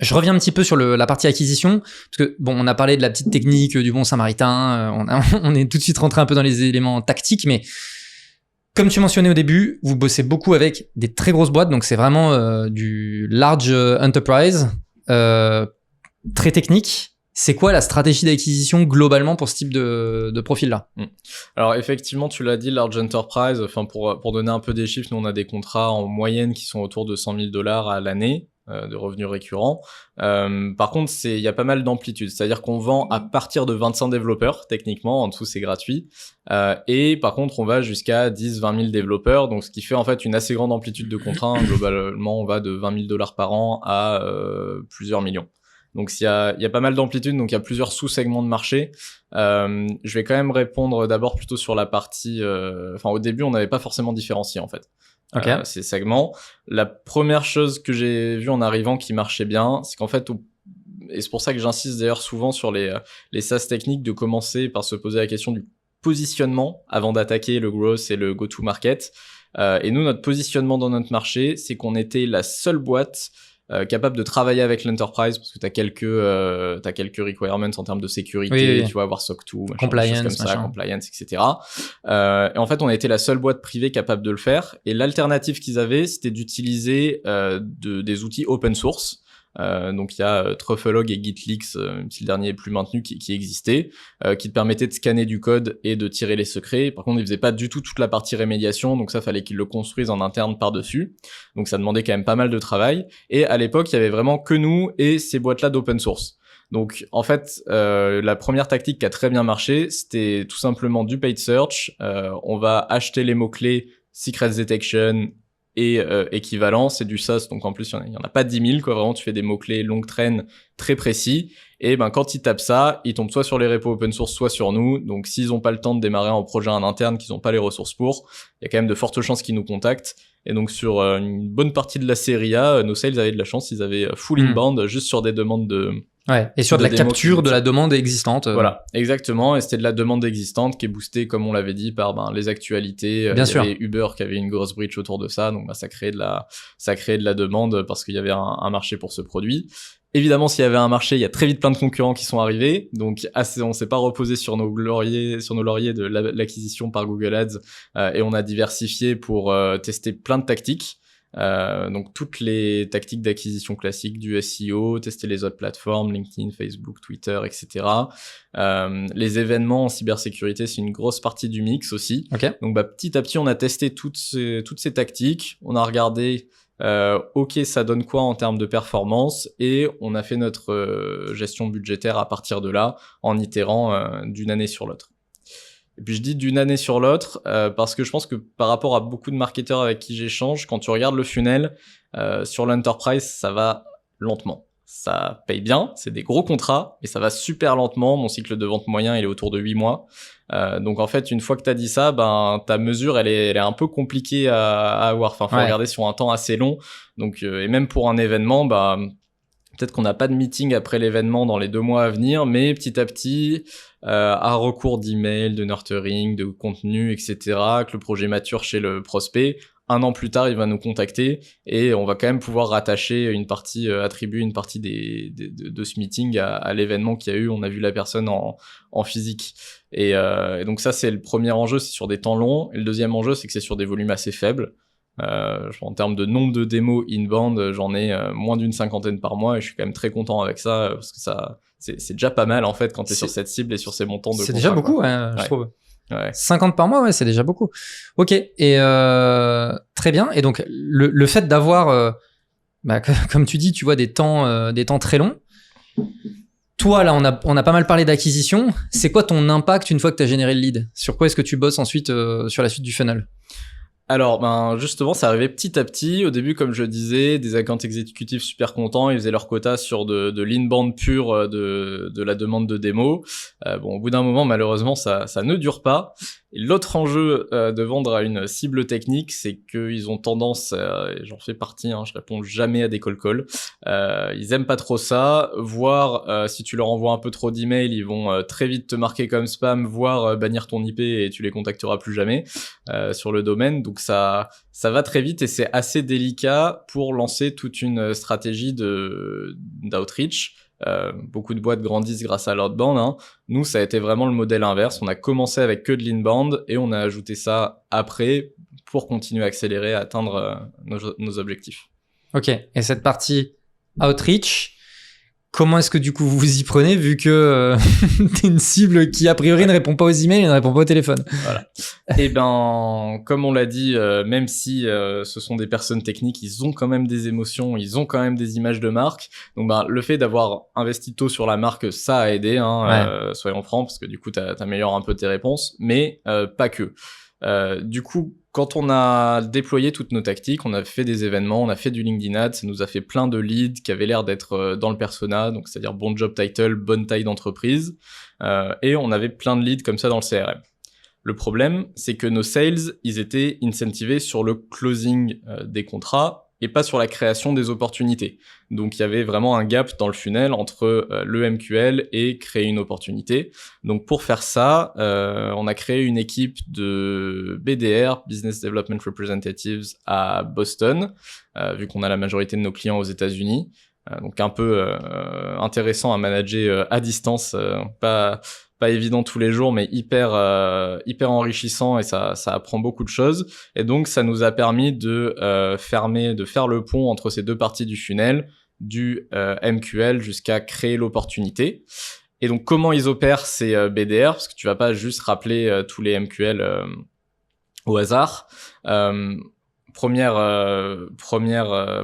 [SPEAKER 2] Je reviens un petit peu sur la partie acquisition, parce que bon, on a parlé de la petite technique du bon samaritain, on est tout de suite rentré un peu dans les éléments tactiques, mais comme tu mentionnais au début, vous bossez beaucoup avec des très grosses boîtes, donc c'est vraiment du large enterprise, très technique. C'est quoi la stratégie d'acquisition globalement pour ce type de profil-là ?
[SPEAKER 1] Alors effectivement, tu l'as dit, large enterprise, enfin pour donner un peu des chiffres, nous on a des contrats en moyenne qui sont autour de $100 000 à l'année. De revenus récurrents. Par contre, il y a pas mal d'amplitude. C'est-à-dire qu'on vend à partir de 25 développeurs, techniquement. En dessous, c'est gratuit. Et par contre, on va jusqu'à 10-20 000 développeurs. Donc, ce qui fait en fait une assez grande amplitude de contrats. Globalement, on va de $20 000 par an à plusieurs millions. Donc, il y a pas mal d'amplitude. Donc, il y a plusieurs sous-segments de marché. Je vais quand même répondre d'abord plutôt sur la partie... au début, on n'avait pas forcément différencié, en fait.
[SPEAKER 2] Okay.
[SPEAKER 1] Ces segments. La première chose que j'ai vue en arrivant qui marchait bien, c'est qu'en fait, et c'est pour ça que j'insiste d'ailleurs souvent sur les SaaS techniques, de commencer par se poser la question du positionnement avant d'attaquer le growth et le go-to-market. Et nous, notre positionnement dans notre marché, c'est qu'on était la seule boîte capable de travailler avec l'enterprise, parce que t'as quelques requirements en termes de sécurité, oui. Tu vois, avoir SOC 2,
[SPEAKER 2] compliance,
[SPEAKER 1] comme ça, compliance, etc. Et en fait, on a été la seule boîte privée capable de le faire. Et l'alternative qu'ils avaient, c'était d'utiliser des outils open source. Donc il y a Trufflelog et GitLeaks, même si le dernier est plus maintenu, qui existaient, qui te permettaient de scanner du code et de tirer les secrets. Par contre, ils faisaient pas du tout toute la partie rémédiation, donc ça fallait qu'ils le construisent en interne par-dessus. Donc ça demandait quand même pas mal de travail. Et à l'époque, il y avait vraiment que nous et ces boîtes-là d'open source. Donc en fait, la première tactique qui a très bien marché, c'était tout simplement du paid search. On va acheter les mots-clés Secrets Detection et équivalent, c'est du SaaS, donc en plus il y en a pas 10 000, quoi. Vraiment, tu fais des mots-clés longue traîne très précis, et quand ils tapent ça, ils tombent soit sur les repos open source, soit sur nous. Donc s'ils ont pas le temps de démarrer un projet en interne, qu'ils ont pas les ressources pour, il y a quand même de fortes chances qu'ils nous contactent. Et donc sur une bonne partie de la série A, nos sales avaient de la chance, ils avaient full inbound juste sur des demandes de...
[SPEAKER 2] Ouais, et sur de la capture de la demande existante.
[SPEAKER 1] Voilà, exactement. Et c'était de la demande existante qui est boostée, comme on l'avait dit, par les actualités.
[SPEAKER 2] Bien sûr.
[SPEAKER 1] Il y avait Uber qui avait une grosse breach autour de ça, donc ça créait de la demande parce qu'il y avait un marché pour ce produit. Évidemment, s'il y avait un marché, il y a très vite plein de concurrents qui sont arrivés. Donc, on s'est pas reposé sur nos lauriers de l'acquisition par Google Ads, et on a diversifié pour tester plein de tactiques. Donc toutes les tactiques d'acquisition classiques du SEO, tester les autres plateformes, LinkedIn, Facebook, Twitter, etc. Les événements en cybersécurité, c'est une grosse partie du mix aussi.
[SPEAKER 2] Okay.
[SPEAKER 1] Donc petit à petit, on a testé toutes ces tactiques, on a regardé ok, ça donne quoi en termes de performance, et on a fait notre gestion budgétaire à partir de là, en itérant d'une année sur l'autre. Et puis je dis d'une année sur l'autre parce que je pense que par rapport à beaucoup de marketeurs avec qui j'échange, quand tu regardes le funnel, sur l'enterprise, ça va lentement. Ça paye bien, c'est des gros contrats, mais ça va super lentement. Mon cycle de vente moyen, il est autour de 8 mois. Donc en fait, une fois que tu as dit ça, ta mesure, elle est un peu compliquée à avoir. Enfin, faut regarder sur un temps assez long. Donc et même pour un événement, peut-être qu'on n'a pas de meeting après l'événement dans les 2 mois à venir, mais petit à petit, à recours d'email, de nurturing, de contenu, etc., que le projet mature chez le prospect, 1 an plus tard, il va nous contacter et on va quand même pouvoir rattacher une partie, attribuer une partie de ce meeting à l'événement qu'il y a eu. On a vu la personne en physique. Et donc ça, c'est le premier enjeu, c'est sur des temps longs. Et le deuxième enjeu, c'est que c'est sur des volumes assez faibles. En termes de nombre de démos inbound, j'en ai moins d'une 50aine par mois et je suis quand même très content avec ça parce que ça c'est déjà pas mal en fait quand t'es sur cette cible et sur ces montants de contrats.
[SPEAKER 2] C'est déjà beaucoup, je trouve. Ouais. 50 par mois, ouais, c'est déjà beaucoup. Ok, et très bien. Et donc le fait d'avoir, comme tu dis, tu vois des temps très longs. Toi, là, on a pas mal parlé d'acquisition. C'est quoi ton impact une fois que tu as généré le lead ? Sur quoi est-ce que tu bosses ensuite sur la suite du funnel ?
[SPEAKER 1] Alors, justement, ça arrivait petit à petit. Au début, comme je disais, des accounts exécutifs super contents, ils faisaient leur quota sur de l'inbound pur de la demande de démo. Au bout d'un moment, malheureusement, ça ne dure pas. Et l'autre enjeu de vendre à une cible technique, c'est qu'ils ont tendance, et j'en fais partie, je réponds jamais à des call calls. Ils aiment pas trop ça, voire si tu leur envoies un peu trop d'emails, ils vont très vite te marquer comme spam, voire bannir ton IP et tu les contacteras plus jamais sur le domaine. Donc ça va très vite et c'est assez délicat pour lancer toute une stratégie d'outreach. Beaucoup de boîtes grandissent grâce à l'outbound. Nous, ça a été vraiment le modèle inverse. On a commencé avec que de l'inbound et on a ajouté ça après pour continuer à accélérer, à atteindre nos objectifs.
[SPEAKER 2] Ok, et cette partie outreach, comment est-ce que du coup vous vous y prenez vu que t'es une cible qui a priori ne répond pas aux emails et ne répond pas au téléphone?
[SPEAKER 1] Voilà. Et comme on l'a dit, même si ce sont des personnes techniques, ils ont quand même des émotions, ils ont quand même des images de marque. Donc le fait d'avoir investi tôt sur la marque, ça a aidé, soyons francs, parce que du coup t'améliores un peu tes réponses, mais pas que. Du coup, quand on a déployé toutes nos tactiques, on a fait des événements, on a fait du LinkedIn Ads, ça nous a fait plein de leads qui avaient l'air d'être dans le persona, donc c'est-à-dire bon job title, bonne taille d'entreprise, et on avait plein de leads comme ça dans le CRM. Le problème, c'est que nos sales, ils étaient incentivés sur le closing des contrats et pas sur la création des opportunités. Donc il y avait vraiment un gap dans le funnel entre le MQL et créer une opportunité. Donc pour faire ça, on a créé une équipe de BDR, Business Development Representatives, à Boston, vu qu'on a la majorité de nos clients aux États-Unis. Donc un peu intéressant à manager à distance, pas évident tous les jours, mais hyper enrichissant et ça apprend beaucoup de choses. Et donc ça nous a permis de faire le pont entre ces deux parties du funnel, du MQL jusqu'à créer l'opportunité. Et donc comment ils opèrent ces BDR, parce que tu vas pas juste rappeler tous les MQL au hasard. Première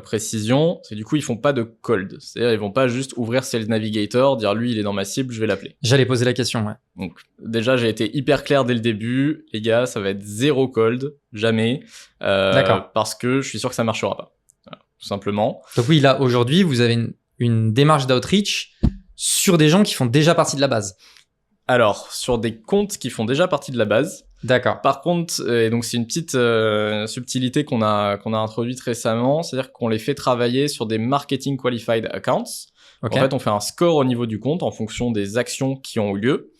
[SPEAKER 1] précision, c'est du coup ils font pas de cold, c'est-à-dire ils vont pas juste ouvrir Sales Navigator, dire lui il est dans ma cible, je vais l'appeler.
[SPEAKER 2] J'allais poser la question, ouais.
[SPEAKER 1] Donc déjà j'ai été hyper clair dès le début, les gars, ça va être zéro cold, jamais,
[SPEAKER 2] D'accord.
[SPEAKER 1] parce que je suis sûr que ça marchera pas, voilà, tout simplement.
[SPEAKER 2] Donc oui, là aujourd'hui vous avez une démarche d'outreach sur des gens qui font déjà partie de la base.
[SPEAKER 1] Alors sur des comptes qui font déjà partie de la base.
[SPEAKER 2] D'accord.
[SPEAKER 1] Par contre, et donc c'est une petite subtilité qu'on a introduite récemment, c'est-à-dire qu'on les fait travailler sur des marketing qualified accounts.
[SPEAKER 2] Okay.
[SPEAKER 1] En fait, on fait un score au niveau du compte en fonction des actions qui ont eu lieu.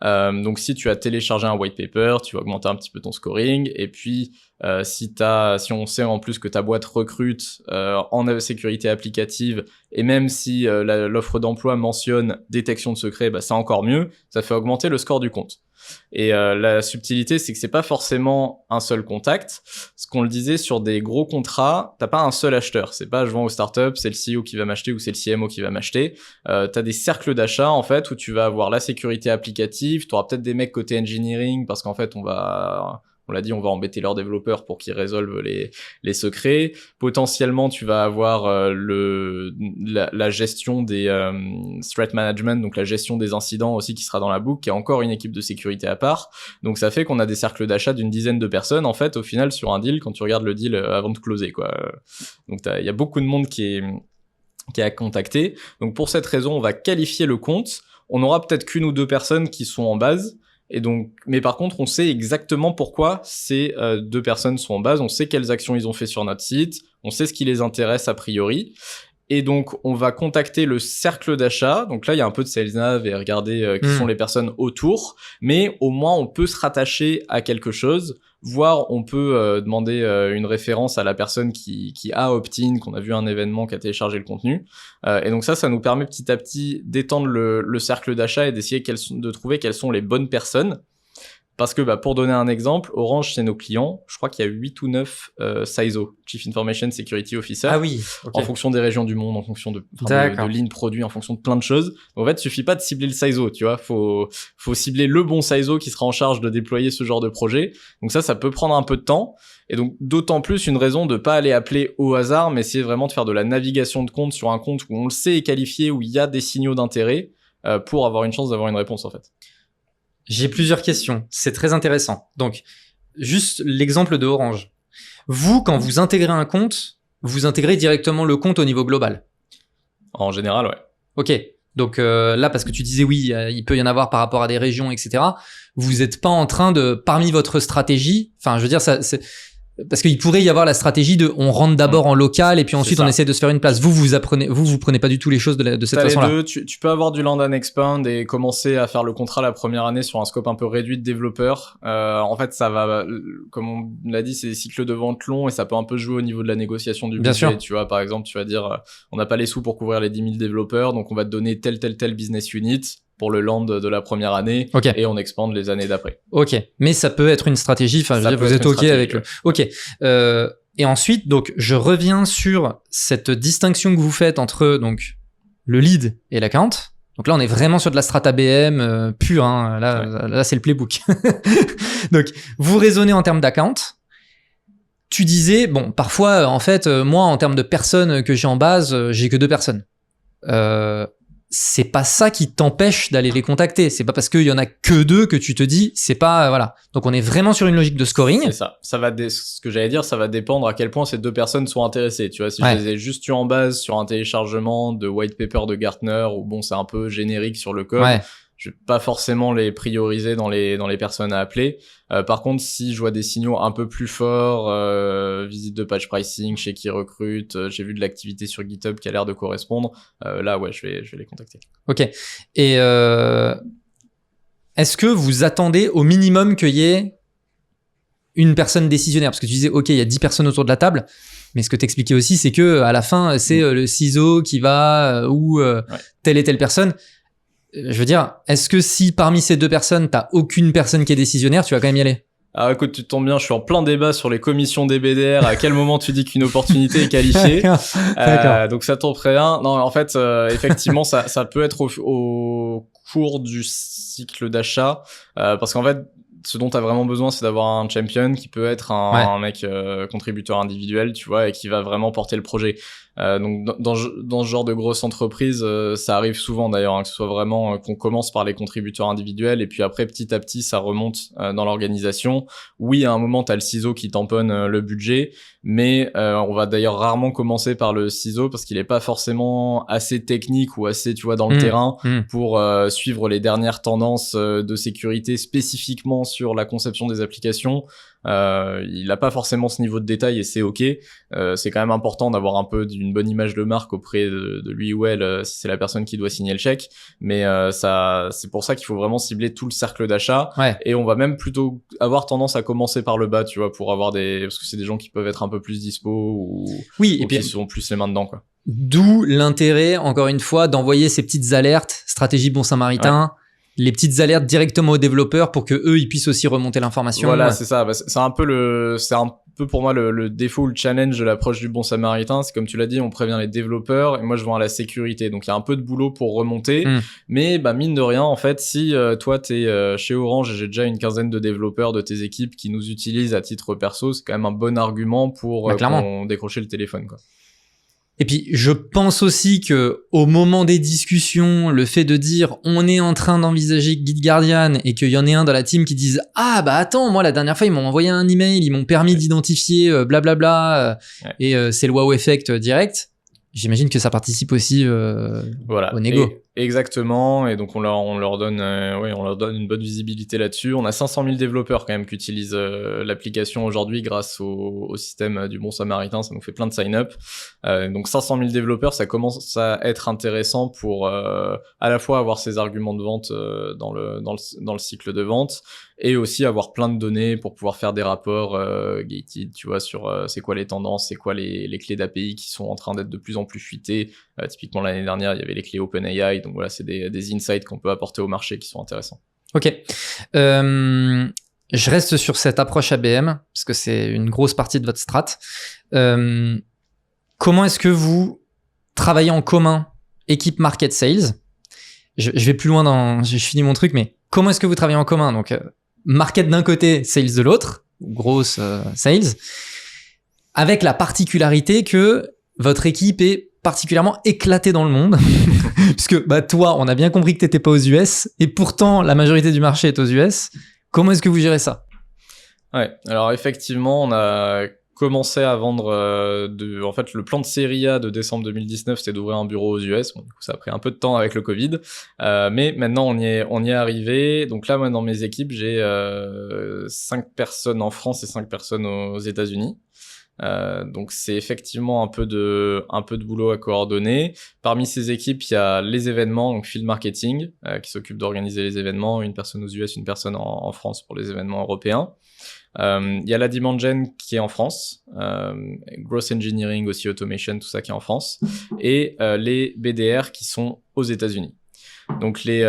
[SPEAKER 1] Donc si tu as téléchargé un white paper, tu vas augmenter un petit peu ton scoring. Et puis si on sait en plus que ta boîte recrute en sécurité applicative, et même si l'offre d'emploi mentionne détection de secret, c'est encore mieux. Ça fait augmenter le score du compte. Et la subtilité, c'est que c'est pas forcément un seul contact. Ce qu'on le disait sur des gros contrats, t'as pas un seul acheteur. C'est pas je vends aux startups, c'est le CEO qui va m'acheter ou c'est le CMO qui va m'acheter. T'as des cercles d'achat en fait où tu vas avoir la sécurité applicative. T'auras peut-être des mecs côté engineering parce qu'en fait on l'a dit, on va embêter leurs développeurs pour qu'ils résolvent les secrets. Potentiellement, tu vas avoir la gestion des threat management, donc la gestion des incidents aussi qui sera dans la boucle, qui a encore une équipe de sécurité à part. Donc ça fait qu'on a des cercles d'achat d'une dizaine de personnes en fait au final sur un deal quand tu regardes le deal avant de closer quoi. Donc il y a beaucoup de monde qui est à contacter. Donc pour cette raison, on va qualifier le compte. On aura peut-être qu'une ou deux personnes qui sont en base. Et donc, mais par contre, on sait exactement pourquoi ces deux personnes sont en base. On sait quelles actions ils ont fait sur notre site. On sait ce qui les intéresse a priori. Et donc, on va contacter le cercle d'achat. Donc là, il y a un peu de sales nav et regarder qui sont les personnes autour. Mais au moins, on peut se rattacher à quelque chose. Voire, on peut demander une référence à la personne qui a opt-in, qu'on a vu un événement, qui a téléchargé le contenu. Et donc ça nous permet petit à petit d'étendre le cercle d'achat et d'essayer de trouver quelles sont les bonnes personnes. Parce que pour donner un exemple, Orange, c'est nos clients. Je crois qu'il y a 8 ou 9 CISO, Chief Information Security Officer.
[SPEAKER 2] Ah oui, okay.
[SPEAKER 1] En fonction des régions du monde, en fonction de lignes produits, en fonction de plein de choses. Donc, en fait, il suffit pas de cibler le CISO, tu vois. Faut cibler le bon CISO qui sera en charge de déployer ce genre de projet. Donc ça peut prendre un peu de temps. Et donc, d'autant plus une raison de pas aller appeler au hasard, mais essayer vraiment de faire de la navigation de compte sur un compte où on le sait est qualifié, où il y a des signaux d'intérêt, pour avoir une chance d'avoir une réponse, en fait.
[SPEAKER 2] J'ai plusieurs questions. C'est très intéressant. Donc, juste l'exemple de Orange. Vous, quand vous intégrez un compte, vous intégrez directement le compte au niveau global.
[SPEAKER 1] En général, ouais.
[SPEAKER 2] Ok. Donc là, parce que tu disais oui, il peut y en avoir par rapport à des régions, etc. Vous n'êtes pas en train de, parmi votre stratégie, enfin, je veux dire, ça, c'est parce qu'il pourrait y avoir la stratégie de, on rentre d'abord en local et puis ensuite on essaie de se faire une place. Vous prenez pas du tout les choses de cette façon-là.
[SPEAKER 1] Les deux, tu peux avoir du land and expand et commencer à faire le contrat la première année sur un scope un peu réduit de développeurs. En fait, ça va, comme on l'a dit, c'est des cycles de vente longs et ça peut un peu jouer au niveau de la négociation du budget. Bien sûr. Tu vois, par exemple, tu vas dire, on n'a pas les sous pour couvrir les 10 000 développeurs, donc on va te donner tel business unit pour le land de la première année, et on expande les années d'après.
[SPEAKER 2] Ok, mais ça peut être une stratégie, enfin, je veux dire, vous êtes ok avec le... Ok, et ensuite, donc, je reviens sur cette distinction que vous faites entre, donc, le lead et l'account. Donc là, on est vraiment sur de la strat ABM pure, hein. Là, c'est le playbook. Donc, vous raisonnez en termes d'account. Tu disais, bon, parfois, en fait, moi, en termes de personnes que j'ai en base, j'ai que 2 personnes. C'est pas ça qui t'empêche d'aller les contacter. C'est pas parce qu'il y en a que 2 que tu te dis, c'est pas, voilà. Donc on est vraiment sur une logique de scoring.
[SPEAKER 1] C'est ça. Ce que j'allais dire, ça va dépendre à quel point ces 2 personnes sont intéressées. Tu vois, si je les ai juste eu en base sur un téléchargement de white paper de Gartner, ou bon, c'est un peu générique sur le code. Je vais pas forcément les prioriser dans les personnes à appeler. Par contre, si je vois des signaux un peu plus forts, visite de patch pricing, chez qui recrute, j'ai vu de l'activité sur GitHub qui a l'air de correspondre, là, ouais, je vais les contacter.
[SPEAKER 2] Ok. Et est-ce que vous attendez au minimum qu'il y ait une personne décisionnaire? Parce que tu disais, ok, il y a 10 personnes autour de la table. Mais ce que t'expliquais aussi, c'est que à la fin, c'est le CISO qui va ou telle et telle personne. Je veux dire, est-ce que si parmi ces 2 personnes, t'as aucune personne qui est décisionnaire, tu vas quand même y aller?
[SPEAKER 1] Ah, écoute, tu tombes bien, je suis en plein débat sur les commissions des BDR. À quel moment tu dis qu'une opportunité est qualifiée? Donc ça tombe très bien. Non, en fait, effectivement, ça peut être au cours du cycle d'achat, parce qu'en fait, ce dont t'as vraiment besoin, c'est d'avoir un champion qui peut être un mec contributeur individuel, tu vois, et qui va vraiment porter le projet. Donc dans ce genre de grosse entreprise, ça arrive souvent d'ailleurs, hein, que ce soit vraiment qu'on commence par les contributeurs individuels et puis après petit à petit ça remonte dans l'organisation. Oui, à un moment t'as le CISO qui tamponne le budget, mais on va d'ailleurs rarement commencer par le CISO parce qu'il est pas forcément assez technique ou assez, tu vois, dans le terrain pour suivre les dernières tendances de sécurité spécifiquement sur la conception des applications. Il a pas forcément ce niveau de détail et c'est ok. C'est quand même important d'avoir un peu d'une bonne image de marque auprès de lui ou elle si c'est la personne qui doit signer le chèque, mais c'est pour ça qu'il faut vraiment cibler tout le cercle d'achat, et on va même plutôt avoir tendance à commencer par le bas, tu vois, pour avoir parce que c'est des gens qui peuvent être un peu plus dispo ou
[SPEAKER 2] et puis
[SPEAKER 1] qui sont plus les mains dedans, quoi.
[SPEAKER 2] D'où l'intérêt, encore une fois, d'envoyer ces petites alertes, stratégie bon samaritain, les petites alertes directement aux développeurs pour que eux ils puissent aussi remonter l'information.
[SPEAKER 1] Voilà, c'est ça. C'est un peu pour moi le défaut ou le challenge de l'approche du bon samaritain. C'est comme tu l'as dit, on prévient les développeurs et moi je vends à la sécurité. Donc il y a un peu de boulot pour remonter, mais mine de rien, en fait, si toi t'es chez Orange et j'ai déjà une quinzaine de développeurs de tes équipes qui nous utilisent à titre perso, c'est quand même un bon argument pour décrocher le téléphone, quoi.
[SPEAKER 2] Et puis, je pense aussi que au moment des discussions, le fait de dire on est en train d'envisager GitGuardian et qu'il y en ait un dans la team qui dise ah bah attends, moi la dernière fois ils m'ont envoyé un email, ils m'ont permis d'identifier blablabla et c'est le wow effect direct. J'imagine que ça participe aussi au négo.
[SPEAKER 1] Exactement, et donc on leur donne une bonne visibilité là-dessus. On a 500 000 développeurs quand même qui utilisent l'application aujourd'hui grâce au système du bon samaritain, ça nous fait plein de sign-up. Donc 500 000 développeurs, ça commence à être intéressant pour à la fois avoir ces arguments de vente dans le cycle de vente, et aussi avoir plein de données pour pouvoir faire des rapports gated, tu vois, sur c'est quoi les tendances, c'est quoi les clés d'API qui sont en train d'être de plus en plus fuitées. Typiquement l'année dernière, il y avait les clés OpenAI, donc voilà, c'est des insights qu'on peut apporter au marché qui sont intéressants.
[SPEAKER 2] Ok. Je reste sur cette approche ABM, parce que c'est une grosse partie de votre strat. Comment est-ce que vous travaillez en commun, équipe market sales? Je vais plus loin je finis mon truc, mais comment est-ce que vous travaillez en commun? Donc, market d'un côté, sales de l'autre, grosse sales, avec la particularité que votre équipe est particulièrement éclatée dans le monde, puisque toi, on a bien compris que t'étais pas aux US, et pourtant la majorité du marché est aux US. Comment est-ce que vous gérez ça?
[SPEAKER 1] Ouais, alors effectivement, on a commençait à vendre en fait, le plan de série A de décembre 2019, c'était d'ouvrir un bureau aux US. Bon, du coup, ça a pris un peu de temps avec le Covid. Mais maintenant, on y est arrivé. Donc là, moi, dans mes équipes, j'ai 5 personnes en France et 5 personnes aux États-Unis. Donc c'est effectivement un peu de boulot à coordonner. Parmi ces équipes, il y a les événements, donc field marketing, qui s'occupe d'organiser les événements, une personne aux US, une personne en France pour les événements européens. Il y a la demand gen qui est en France, growth engineering aussi, automation, tout ça qui est en France, et les BDR qui sont aux États-Unis. Donc les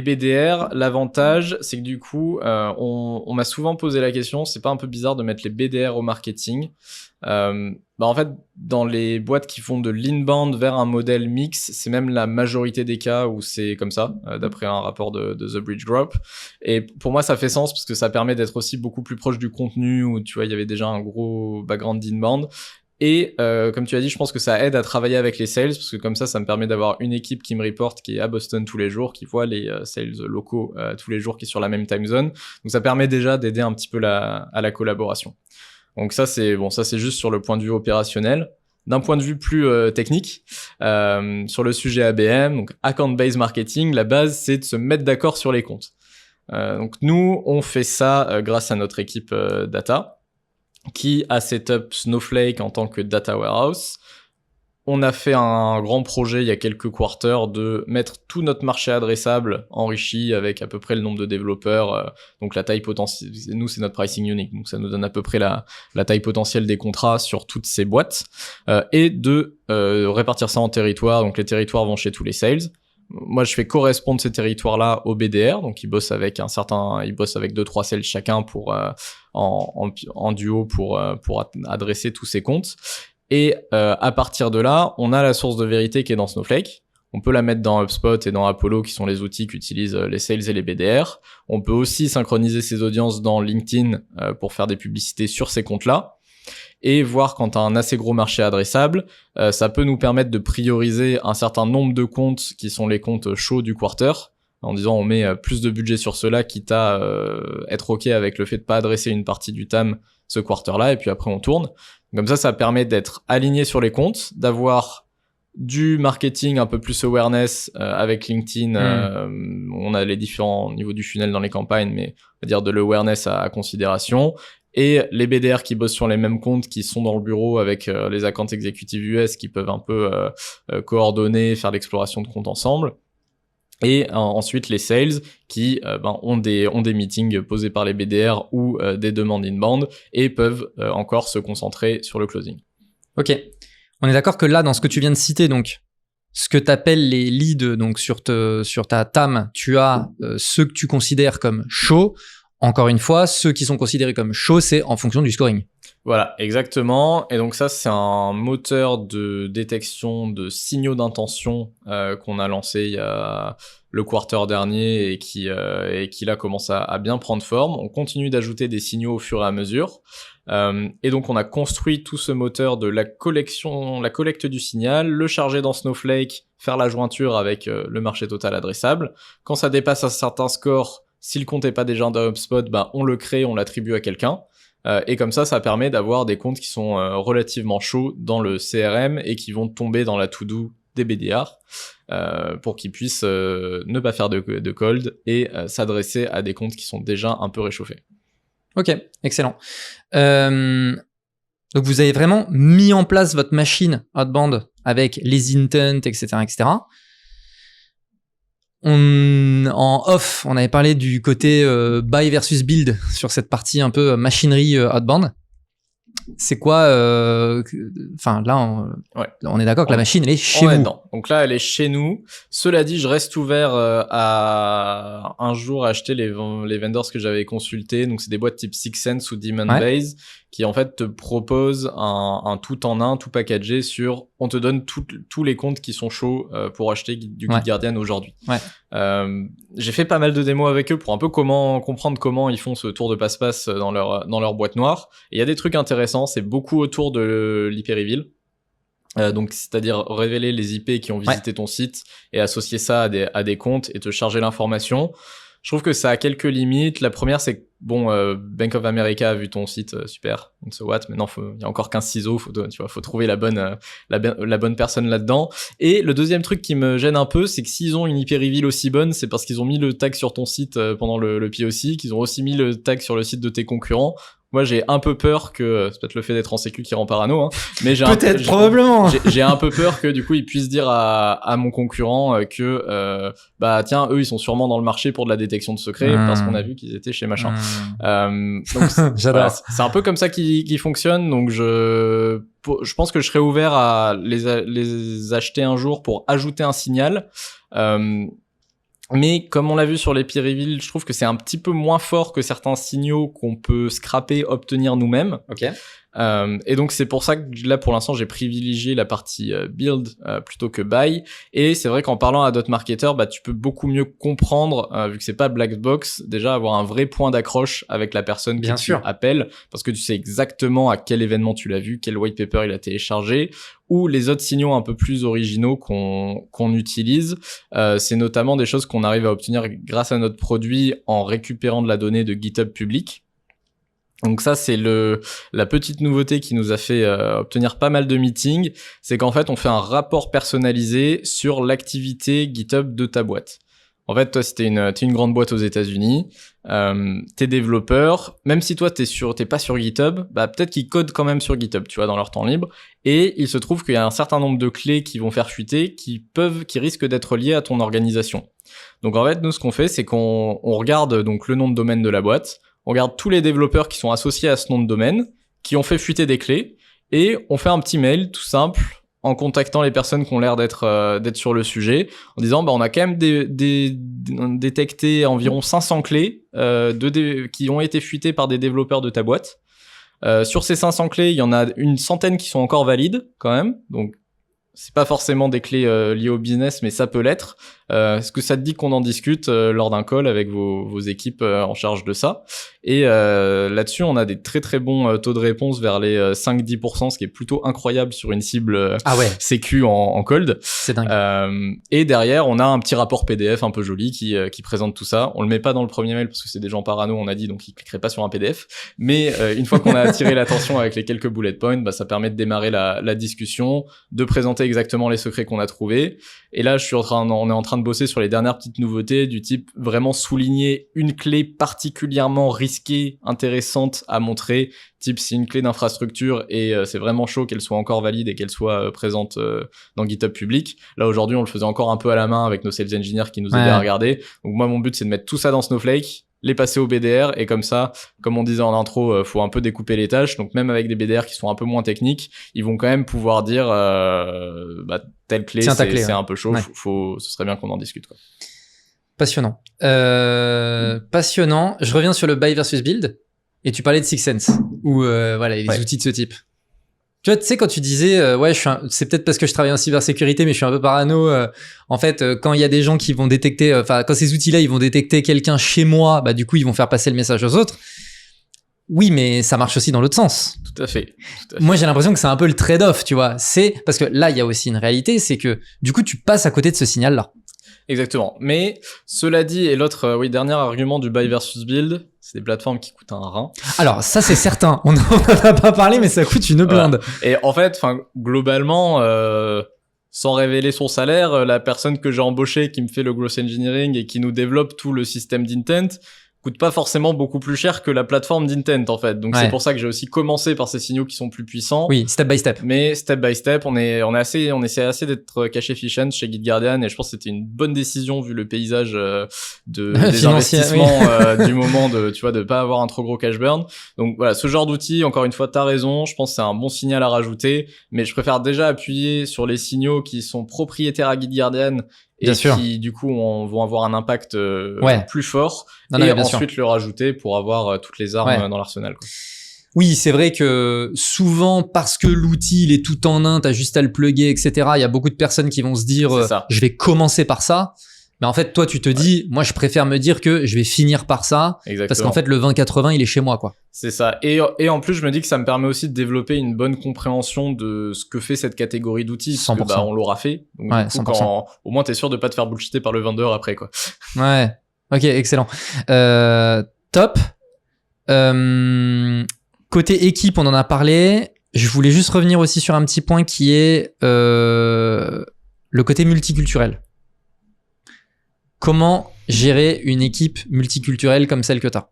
[SPEAKER 1] BDR, l'avantage, c'est que du coup, on m'a souvent posé la question, c'est pas un peu bizarre de mettre les BDR au marketing? En fait, dans les boîtes qui font de l'inbound vers un modèle mix, c'est même la majorité des cas où c'est comme ça, d'après un rapport de The Bridge Group. Et pour moi, ça fait sens parce que ça permet d'être aussi beaucoup plus proche du contenu, où tu vois, il y avait déjà un gros background d'inbound. Et comme tu as dit, je pense que ça aide à travailler avec les sales, parce que comme ça me permet d'avoir une équipe qui me reporte, qui est à Boston tous les jours, qui voit les sales locaux tous les jours, qui est sur la même time zone. Donc ça permet déjà d'aider un petit peu à la collaboration. Donc ça c'est juste sur le point de vue opérationnel. D'un point de vue plus technique, sur le sujet ABM, donc account-based marketing, la base c'est de se mettre d'accord sur les comptes. Donc nous, on fait ça grâce à notre équipe data, qui a setup Snowflake en tant que data warehouse. On a fait un grand projet il y a quelques quarters de mettre tout notre marché adressable enrichi avec à peu près le nombre de développeurs, donc la taille potentielle. Nous, c'est notre pricing unique, donc ça nous donne à peu près la taille potentielle des contrats sur toutes ces boîtes, et de répartir ça en territoires. Donc les territoires vont chez tous les sales. Moi, je fais correspondre ces territoires-là au BDR, donc ils bossent avec 2-3 sales chacun pour en duo pour adresser tous ces comptes. Et à partir de là, on a la source de vérité qui est dans Snowflake. On peut la mettre dans HubSpot et dans Apollo, qui sont les outils qu'utilisent les sales et les BDR. On peut aussi synchroniser ces audiences dans LinkedIn pour faire des publicités sur ces comptes-là. Et voir quand tu as un assez gros marché adressable, ça peut nous permettre de prioriser un certain nombre de comptes qui sont les comptes chauds du quarter, en disant on met plus de budget sur ceux-là, quitte à être OK avec le fait de pas adresser une partie du TAM ce quarter-là, et puis après on tourne. Comme ça permet d'être aligné sur les comptes, d'avoir du marketing un peu plus awareness avec LinkedIn. On a les différents niveaux du funnel dans les campagnes, mais on va dire de l'awareness à considération. Et les BDR qui bossent sur les mêmes comptes, qui sont dans le bureau avec les account exécutifs US, qui peuvent un peu coordonner, faire l'exploration de comptes ensemble. Et ensuite les sales qui ont des meetings posés par les BDR ou des demandes inbound et peuvent encore se concentrer sur le closing.
[SPEAKER 2] Ok, on est d'accord que là, dans ce que tu viens de citer, donc ce que tu appelles les leads, donc sur ta TAM, tu as ceux que tu considères comme chauds. Encore une fois, ceux qui sont considérés comme chauds, c'est en fonction du scoring.
[SPEAKER 1] Voilà, exactement. Et donc ça, c'est un moteur de détection de signaux d'intention qu'on a lancé il y a le quarter dernier et qui là commence à bien prendre forme. On continue d'ajouter des signaux au fur et à mesure. Et donc on a construit tout ce moteur de la collecte du signal, le charger dans Snowflake, faire la jointure avec le marché total adressable. Quand ça dépasse un certain score, si le compte n'est pas déjà dans HubSpot, on le crée, on l'attribue à quelqu'un. Et comme ça permet d'avoir des comptes qui sont relativement chauds dans le CRM et qui vont tomber dans la to-do des BDR pour qu'ils puissent ne pas faire de cold et s'adresser à des comptes qui sont déjà un peu réchauffés.
[SPEAKER 2] Ok, excellent. Donc vous avez vraiment mis en place votre machine outbound avec les intents, etc., etc. En off, on avait parlé du côté buy versus build sur cette partie un peu machinerie outbound. C'est quoi là, on est d'accord que la machine, elle est chez vous.
[SPEAKER 1] Dedans. Donc là, elle est chez nous. Cela dit, je reste ouvert à un jour acheter les vendors que j'avais consultés. Donc, c'est des boîtes type Six Sense ou Demandbase qui, en fait, te proposent un tout en un, tout packagé sur... On te donne tous les comptes qui sont chauds pour acheter du Guide Guardian aujourd'hui. J'ai fait pas mal de démos avec eux pour un peu comprendre comment ils font ce tour de passe-passe dans leur boîte noire. Et il y a des trucs intéressants. C'est beaucoup autour de l'IP Reveal. Donc, c'est-à-dire révéler les IP qui ont visité ton site et associer ça à des comptes et te charger l'information. Je trouve que ça a quelques limites. La première, c'est que, bon, Bank of America a vu ton site, super, and so what. Maintenant, il y a encore 15 ciseaux, faut trouver la bonne personne là-dedans. Et le deuxième truc qui me gêne un peu, c'est que s'ils ont une IP reveal aussi bonne, c'est parce qu'ils ont mis le tag sur ton site pendant le POC, qu'ils ont aussi mis le tag sur le site de tes concurrents. Moi, j'ai un peu peur que, c'est peut-être le fait d'être en sécu qui rend parano, hein, mais
[SPEAKER 2] probablement.
[SPEAKER 1] J'ai un peu peur que, du coup, ils puissent dire à mon concurrent que, bah, tiens, eux, ils sont sûrement dans le marché pour de la détection de secrets parce qu'on a vu qu'ils étaient chez machin. Donc,
[SPEAKER 2] j'adore.
[SPEAKER 1] Voilà, c'est un peu comme ça qui fonctionne. Donc, je pense que je serais ouvert à les acheter un jour pour ajouter un signal. Mais comme on l'a vu sur les peer reveal, je trouve que c'est un petit peu moins fort que certains signaux qu'on peut scraper, obtenir nous-mêmes.
[SPEAKER 2] Ok.
[SPEAKER 1] Et donc c'est pour ça que là pour l'instant j'ai privilégié la partie build plutôt que buy. Et c'est vrai qu'en parlant à d'autres marketeurs, bah tu peux beaucoup mieux comprendre vu que c'est pas black box, déjà avoir un vrai point d'accroche avec la personne que tu appelles, parce que tu sais exactement à quel événement tu l'as vu, quel white paper il a téléchargé, ou les autres signaux un peu plus originaux qu'on utilise. C'est notamment des choses qu'on arrive à obtenir grâce à notre produit en récupérant de la donnée de GitHub public. Donc ça, c'est la petite nouveauté qui nous a fait obtenir pas mal de meetings, c'est qu'en fait, on fait un rapport personnalisé sur l'activité GitHub de ta boîte. En fait, toi, si t'es une grande boîte aux États-Unis, tes développeurs, même si toi t'es pas sur GitHub, bah peut-être qu'ils codent quand même sur GitHub, tu vois, dans leur temps libre. Et il se trouve qu'il y a un certain nombre de clés qui vont faire fuiter, qui risquent d'être liées à ton organisation. Donc en fait, nous, ce qu'on fait, c'est qu'on regarde donc le nom de domaine de la boîte. On regarde tous les développeurs qui sont associés à ce nom de domaine, qui ont fait fuiter des clés, et on fait un petit mail tout simple en contactant les personnes qui ont l'air d'être sur le sujet, en disant bah on a quand même détecté environ 500 clés qui ont été fuitées par des développeurs de ta boîte. Sur ces 500 clés, il y en a une centaine qui sont encore valides quand même, donc c'est pas forcément des clés liées au business, mais ça peut l'être. Est-ce que ça te dit qu'on en discute lors d'un call avec vos équipes en charge de ça? Et là-dessus, on a des très très bons taux de réponse vers les 5-10%, ce qui est plutôt incroyable sur une cible sécu en cold.
[SPEAKER 2] C'est dingue.
[SPEAKER 1] Et derrière, on a un petit rapport PDF un peu joli qui présente tout ça. On le met pas dans le premier mail parce que c'est des gens parano, on a dit, donc ils cliqueraient pas sur un PDF. Mais une fois qu'on a attiré l'attention avec les quelques bullet points, bah, ça permet de démarrer la discussion, de présenter exactement les secrets qu'on a trouvés. Et là, on est en train de bosser sur les dernières petites nouveautés du type vraiment souligner une clé particulièrement risquée, intéressante à montrer. Type, c'est une clé d'infrastructure et c'est vraiment chaud qu'elle soit encore valide et qu'elle soit présente dans GitHub public. Là, aujourd'hui, on le faisait encore un peu à la main avec nos sales engineers qui nous aidaient à regarder. Donc moi, mon but, c'est de mettre tout ça dans Snowflake, les passer au BDR, et comme ça, comme on disait en intro, faut un peu découper les tâches. Donc même avec des BDR qui sont un peu moins techniques, ils vont quand même pouvoir dire bah, telle clé, c'est un peu chaud, ce serait bien qu'on en discute, quoi.
[SPEAKER 2] Passionnant. Passionnant. Je reviens sur le buy versus build, et tu parlais de SixSense, ou voilà, les outils de ce type. Tu vois, tu sais, quand tu disais, c'est peut-être parce que je travaille en cybersécurité, mais je suis un peu parano. En fait, quand il y a des gens qui vont détecter, quand ces outils-là, ils vont détecter quelqu'un chez moi, bah du coup, ils vont faire passer le message aux autres. Oui, mais ça marche aussi dans l'autre sens.
[SPEAKER 1] Tout à fait.
[SPEAKER 2] Moi, j'ai l'impression que c'est un peu le trade-off, tu vois. C'est parce que là, il y a aussi une réalité, c'est que du coup, tu passes à côté de ce signal-là.
[SPEAKER 1] Exactement. Mais cela dit, et l'autre, dernier argument du buy versus build, c'est des plateformes qui coûtent un rein.
[SPEAKER 2] Alors ça, c'est certain. On n'en a pas parlé, mais ça coûte une blinde.
[SPEAKER 1] Et en fait, globalement, sans révéler son salaire, la personne que j'ai embauchée, qui me fait le growth engineering et qui nous développe tout le système d'intent, coûte pas forcément beaucoup plus cher que la plateforme d'intent, en fait. Donc c'est pour ça que j'ai aussi commencé par ces signaux qui sont plus puissants.
[SPEAKER 2] Oui, step by step.
[SPEAKER 1] Mais step by step, on essaie assez d'être cash efficient chez GitGuardian, et je pense que c'était une bonne décision vu le paysage des investissements du moment, de pas avoir un trop gros cash burn. Donc voilà, ce genre d'outil, encore une fois, t'as raison, je pense que c'est un bon signal à rajouter, mais je préfère déjà appuyer sur les signaux qui sont propriétaires à GitGuardian et qui, du coup, vont avoir un impact plus fort, et ensuite le rajouter pour avoir toutes les armes dans l'arsenal, quoi.
[SPEAKER 2] Oui, c'est vrai que souvent, parce que l'outil, il est tout en un, t'as juste à le plugger, etc., il y a beaucoup de personnes qui vont se dire je vais commencer par ça. Mais en fait, toi, tu te dis, moi, je préfère me dire que je vais finir par ça.
[SPEAKER 1] Exactement.
[SPEAKER 2] Parce qu'en fait, le 20-80, il est chez moi, quoi.
[SPEAKER 1] C'est ça. Et en plus, je me dis que ça me permet aussi de développer une bonne compréhension de ce que fait cette catégorie d'outils.
[SPEAKER 2] 100%.
[SPEAKER 1] Parce que, on l'aura fait. Donc, du coup, au moins, t'es sûr de pas te faire bullshiter par le vendeur après, quoi.
[SPEAKER 2] Ouais. Ok, excellent. Top. Côté équipe, on en a parlé. Je voulais juste revenir aussi sur un petit point qui est le côté multiculturel. Comment gérer une équipe multiculturelle comme celle que tu as?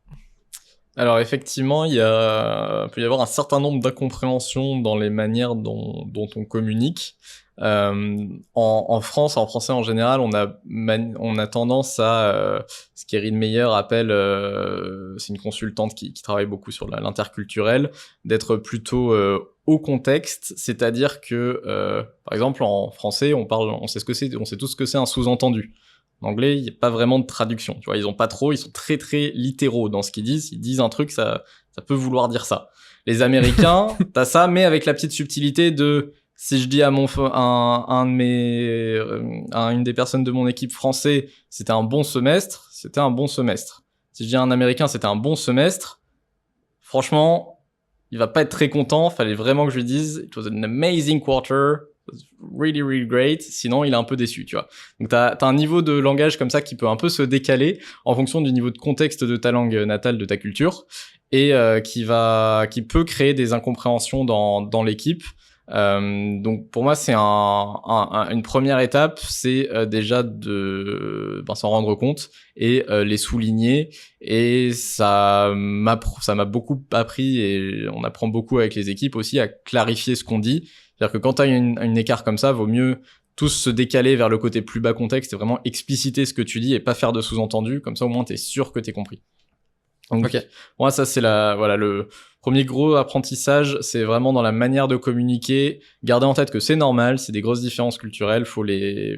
[SPEAKER 1] Alors effectivement, peut y avoir un certain nombre d'incompréhensions dans les manières dont on communique. En France, en français en général, on a tendance à ce qu'Erin Meyer appelle, c'est une consultante qui travaille beaucoup sur l'interculturel, d'être plutôt au contexte, c'est-à-dire que par exemple en français, on sait tous ce que c'est un sous-entendu. En anglais, il n'y a pas vraiment de traduction. Tu vois, ils sont très très littéraux dans ce qu'ils disent. Ils disent un truc, ça peut vouloir dire ça. Les Américains, t'as ça, mais avec la petite subtilité de si je dis à une des personnes de mon équipe français, c'était un bon semestre, c'était un bon semestre. Si je dis à un Américain, c'était un bon semestre, franchement, il va pas être très content. Fallait vraiment que je lui dise, it was an amazing quarter. Really, really great. Sinon, il est un peu déçu, tu vois. Donc, t'as un niveau de langage comme ça qui peut un peu se décaler en fonction du niveau de contexte de ta langue natale, de ta culture, et qui peut créer des incompréhensions dans l'équipe. Donc, pour moi, c'est une première étape, c'est déjà de s'en rendre compte et les souligner. Et ça m'a beaucoup appris, et on apprend beaucoup avec les équipes aussi à clarifier ce qu'on dit. C'est-à-dire que quand tu as une écart comme ça, vaut mieux tous se décaler vers le côté plus bas contexte et vraiment expliciter ce que tu dis et pas faire de sous-entendu. Comme ça, au moins, tu es sûr que tu es compris. Donc,
[SPEAKER 2] Ok.
[SPEAKER 1] moi, ça, c'est le premier gros apprentissage. C'est vraiment dans la manière de communiquer. Garder en tête que c'est normal, c'est des grosses différences culturelles. Faut les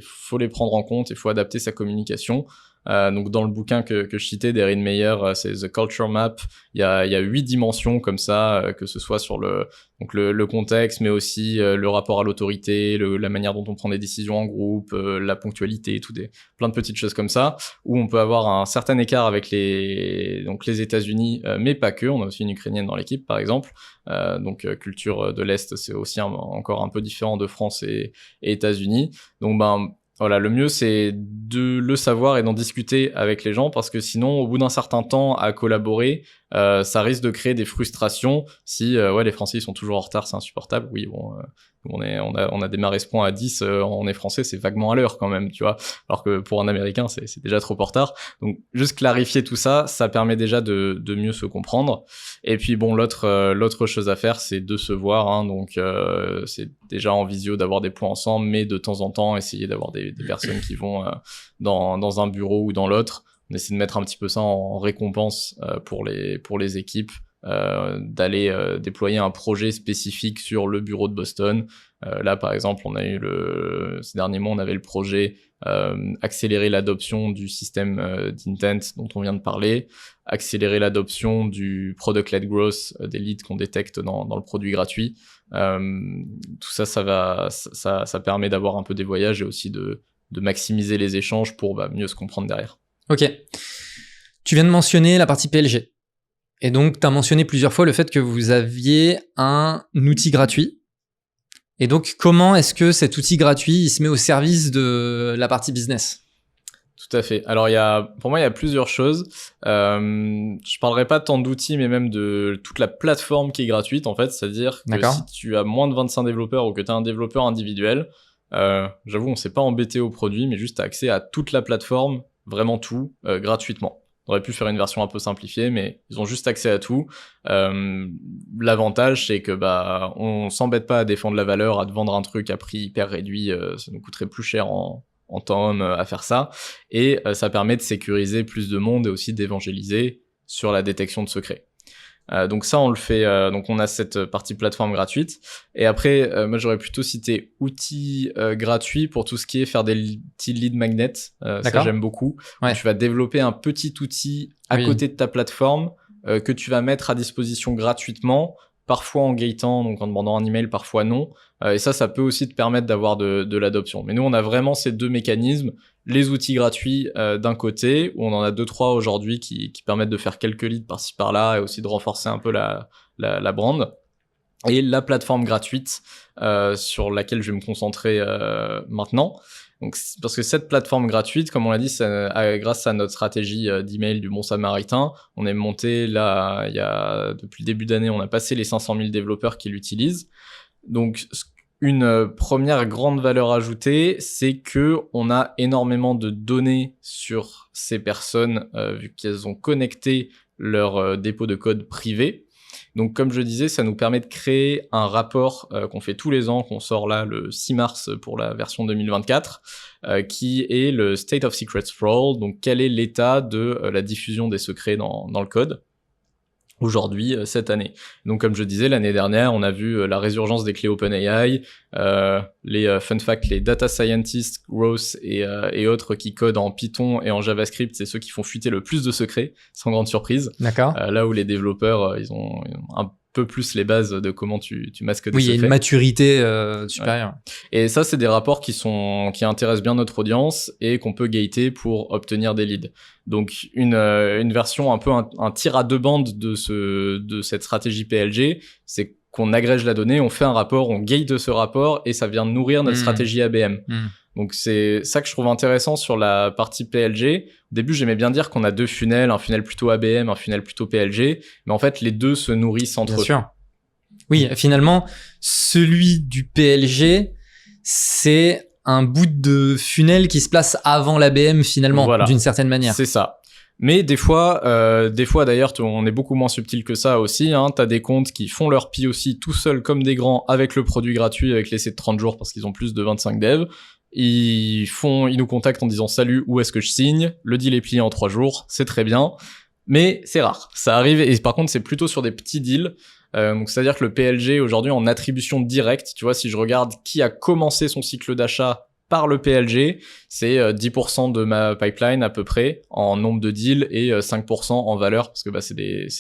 [SPEAKER 1] prendre en compte et faut adapter sa communication. Donc dans le bouquin que je citais d'Erin Meyer, c'est The Culture Map. Il y a 8 dimensions comme ça, que ce soit sur le contexte, mais aussi le rapport à l'autorité, la manière dont on prend des décisions en groupe, la ponctualité, plein de petites choses comme ça, où on peut avoir un certain écart avec les États-Unis, mais pas que. On a aussi une Ukrainienne dans l'équipe, par exemple. Culture de l'Est, c'est aussi encore un peu différent de France et États-Unis. Donc voilà, le mieux c'est de le savoir et d'en discuter avec les gens, parce que sinon, au bout d'un certain temps à collaborer, ça risque de créer des frustrations. Si les Français ils sont toujours en retard, c'est insupportable. Oui, bon, on a démarré ce point à 10, on est français, c'est vaguement à l'heure quand même, tu vois. Alors que pour un Américain, c'est déjà trop en retard. Donc juste clarifier tout ça, ça permet déjà de mieux se comprendre. Et puis bon, l'autre chose à faire, c'est de se voir, hein. Donc c'est déjà en visio d'avoir des points ensemble, mais de temps en temps essayer d'avoir des personnes qui vont dans un bureau ou dans l'autre. On essaie de mettre un petit peu ça en récompense pour les équipes, d'aller déployer un projet spécifique sur le bureau de Boston. Là, par exemple, on a eu ces derniers mois, on avait le projet accélérer l'adoption du système d'intent dont on vient de parler, accélérer l'adoption du product-led growth, des leads qu'on détecte dans le produit gratuit. Tout ça, ça permet d'avoir un peu des voyages et aussi de maximiser les échanges pour mieux se comprendre derrière.
[SPEAKER 2] Ok. Tu viens de mentionner la partie PLG. Et donc, tu as mentionné plusieurs fois le fait que vous aviez un outil gratuit. Et donc, comment est-ce que cet outil gratuit, il se met au service de la partie business ?
[SPEAKER 1] Tout à fait. Alors, pour moi, il y a plusieurs choses. Je parlerai pas tant d'outils, mais même de toute la plateforme qui est gratuite, en fait. C'est-à-dire que si tu as moins de 25 développeurs ou que tu as un développeur individuel, j'avoue, on s'est pas embêté au produit, mais juste accès à toute la plateforme, vraiment tout, gratuitement. On aurait pu faire une version un peu simplifiée, mais ils ont juste accès à tout. L'avantage, c'est que on s'embête pas à défendre la valeur, à te vendre un truc à prix hyper réduit. Ça nous coûterait plus cher en temps à faire ça. Et ça permet de sécuriser plus de monde et aussi d'évangéliser sur la détection de secrets. Donc ça, on le fait. Donc on a cette partie plateforme gratuite. Et après, moi j'aurais plutôt cité outils gratuits pour tout ce qui est faire des petits lead magnets. Ça j'aime beaucoup. Ouais. Tu vas développer un petit outil à côté de ta plateforme que tu vas mettre à disposition gratuitement, parfois en gateant, donc en demandant un email, parfois non. Et ça peut aussi te permettre d'avoir de l'adoption. Mais nous, on a vraiment ces deux mécanismes. Les outils gratuits d'un côté, où on en a 2-3 aujourd'hui qui permettent de faire quelques leads par-ci par-là et aussi de renforcer un peu la brand. Et la plateforme gratuite sur laquelle je vais me concentrer maintenant. Donc, parce que cette plateforme gratuite, comme on l'a dit, grâce à notre stratégie d'email du Bon Samaritain, on est monté là, depuis le début d'année, on a passé les 500 000 développeurs qui l'utilisent. Donc, une première grande valeur ajoutée, c'est que on a énormément de données sur ces personnes, vu qu'elles ont connecté leur dépôt de code privé. Donc, comme je disais, ça nous permet de créer un rapport qu'on fait tous les ans, qu'on sort là le 6 mars pour la version 2024, qui est le State of Secrets for All. Donc, quel est l'état de la diffusion des secrets dans le code aujourd'hui, cette année. Donc, comme je disais, l'année dernière, on a vu la résurgence des clés OpenAI, les fun facts, les data scientists, Ross et autres qui codent en Python et en JavaScript, c'est ceux qui font fuiter le plus de secrets, sans grande surprise.
[SPEAKER 2] D'accord.
[SPEAKER 1] Là où les développeurs, ils ont un peu plus les bases de comment tu masques des secrets.
[SPEAKER 2] Oui, il y a une maturité supérieure.
[SPEAKER 1] Ouais. Et ça, c'est des rapports qui intéressent bien notre audience et qu'on peut gater pour obtenir des leads. Donc, une version un peu un tir à deux bandes de cette stratégie PLG, c'est qu'on agrège la donnée, on fait un rapport, on gate ce rapport et ça vient nourrir notre stratégie ABM. Donc, c'est ça que je trouve intéressant sur la partie PLG. Au début, j'aimais bien dire qu'on a deux funnels, un funnel plutôt ABM, un funnel plutôt PLG. Mais en fait, les deux se nourrissent entre eux.
[SPEAKER 2] Bien sûr. Oui, finalement, celui du PLG, c'est un bout de funnel qui se place avant l'ABM finalement, voilà, d'une certaine manière.
[SPEAKER 1] C'est ça. Mais des fois d'ailleurs, on est beaucoup moins subtil que ça aussi. Hein. T'as des comptes qui font leur POC tout seuls comme des grands avec le produit gratuit, avec l'essai de 30 jours parce qu'ils ont plus de 25 devs. Ils nous contactent en disant salut, où est-ce que je signe? Le deal est plié en 3 jours, c'est très bien. Mais c'est rare. Ça arrive et par contre, c'est plutôt sur des petits deals. Donc c'est-à-dire que le PLG aujourd'hui en attribution directe, tu vois, si je regarde qui a commencé son cycle d'achat par le PLG, c'est 10% de ma pipeline à peu près en nombre de deals et 5% en valeur parce que c'est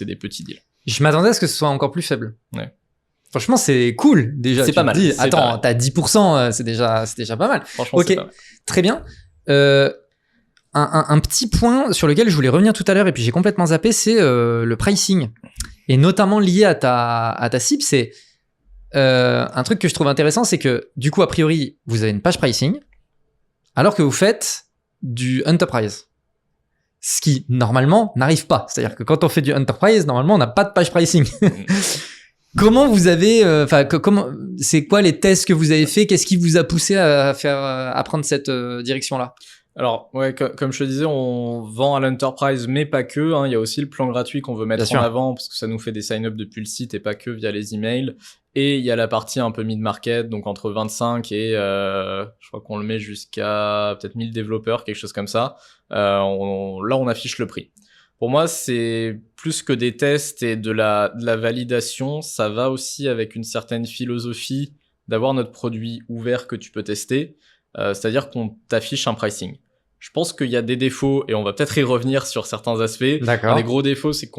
[SPEAKER 1] des petits deals.
[SPEAKER 2] Je m'attendais à ce que ce soit encore plus faible.
[SPEAKER 1] Ouais.
[SPEAKER 2] Franchement, c'est cool déjà.
[SPEAKER 1] C'est pas mal.
[SPEAKER 2] Attends, t'as 10%, c'est déjà pas mal.
[SPEAKER 1] Franchement,
[SPEAKER 2] ok,
[SPEAKER 1] c'est pas mal.
[SPEAKER 2] Très bien. Un petit point sur lequel je voulais revenir tout à l'heure et puis j'ai complètement zappé, c'est le pricing et notamment lié à ta cible. C'est un truc que je trouve intéressant, c'est que du coup a priori vous avez une page pricing alors que vous faites du enterprise, ce qui normalement n'arrive pas. C'est-à-dire que quand on fait du enterprise, normalement on n'a pas de page pricing. Comment vous avez, c'est quoi les tests que vous avez fait? Qu'est-ce qui vous a poussé à prendre cette direction-là?
[SPEAKER 1] Alors, ouais, comme je te disais, on vend à l'enterprise, mais pas que. Hein. Il y a aussi le plan gratuit qu'on veut mettre en avant parce que ça nous fait des sign-up depuis le site et pas que via les emails. Et il y a la partie un peu mid-market, donc entre 25 et je crois qu'on le met jusqu'à peut-être 1000 développeurs, quelque chose comme ça. Là, on affiche le prix. Pour moi, c'est plus que des tests et de la validation. Ça va aussi avec une certaine philosophie d'avoir notre produit ouvert que tu peux tester. C'est-à-dire qu'on t'affiche un pricing. Je pense qu'il y a des défauts et on va peut-être y revenir sur certains aspects.
[SPEAKER 2] D'accord.
[SPEAKER 1] Un des gros défauts, c'est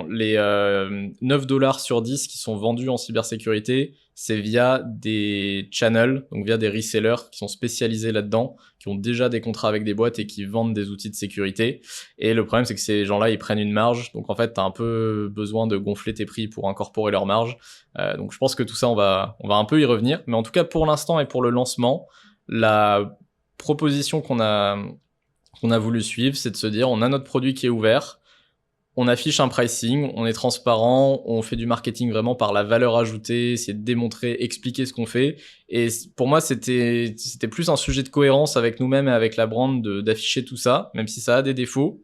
[SPEAKER 1] les $9 sur 10 qui sont vendus en cybersécurité, c'est via des channels, donc via des resellers qui sont spécialisés là-dedans, qui ont déjà des contrats avec des boîtes et qui vendent des outils de sécurité. Et le problème, c'est que ces gens-là, ils prennent une marge. Donc en fait, t'as un peu besoin de gonfler tes prix pour incorporer leur marge. Donc je pense que tout ça, on va un peu y revenir. Mais en tout cas, pour l'instant et pour le lancement, la proposition qu'on a voulu suivre, c'est de se dire, on a notre produit qui est ouvert, on affiche un pricing, on est transparent, on fait du marketing vraiment par la valeur ajoutée, c'est de démontrer, expliquer ce qu'on fait. Et pour moi, c'était plus un sujet de cohérence avec nous-mêmes et avec la brand d'afficher tout ça, même si ça a des défauts.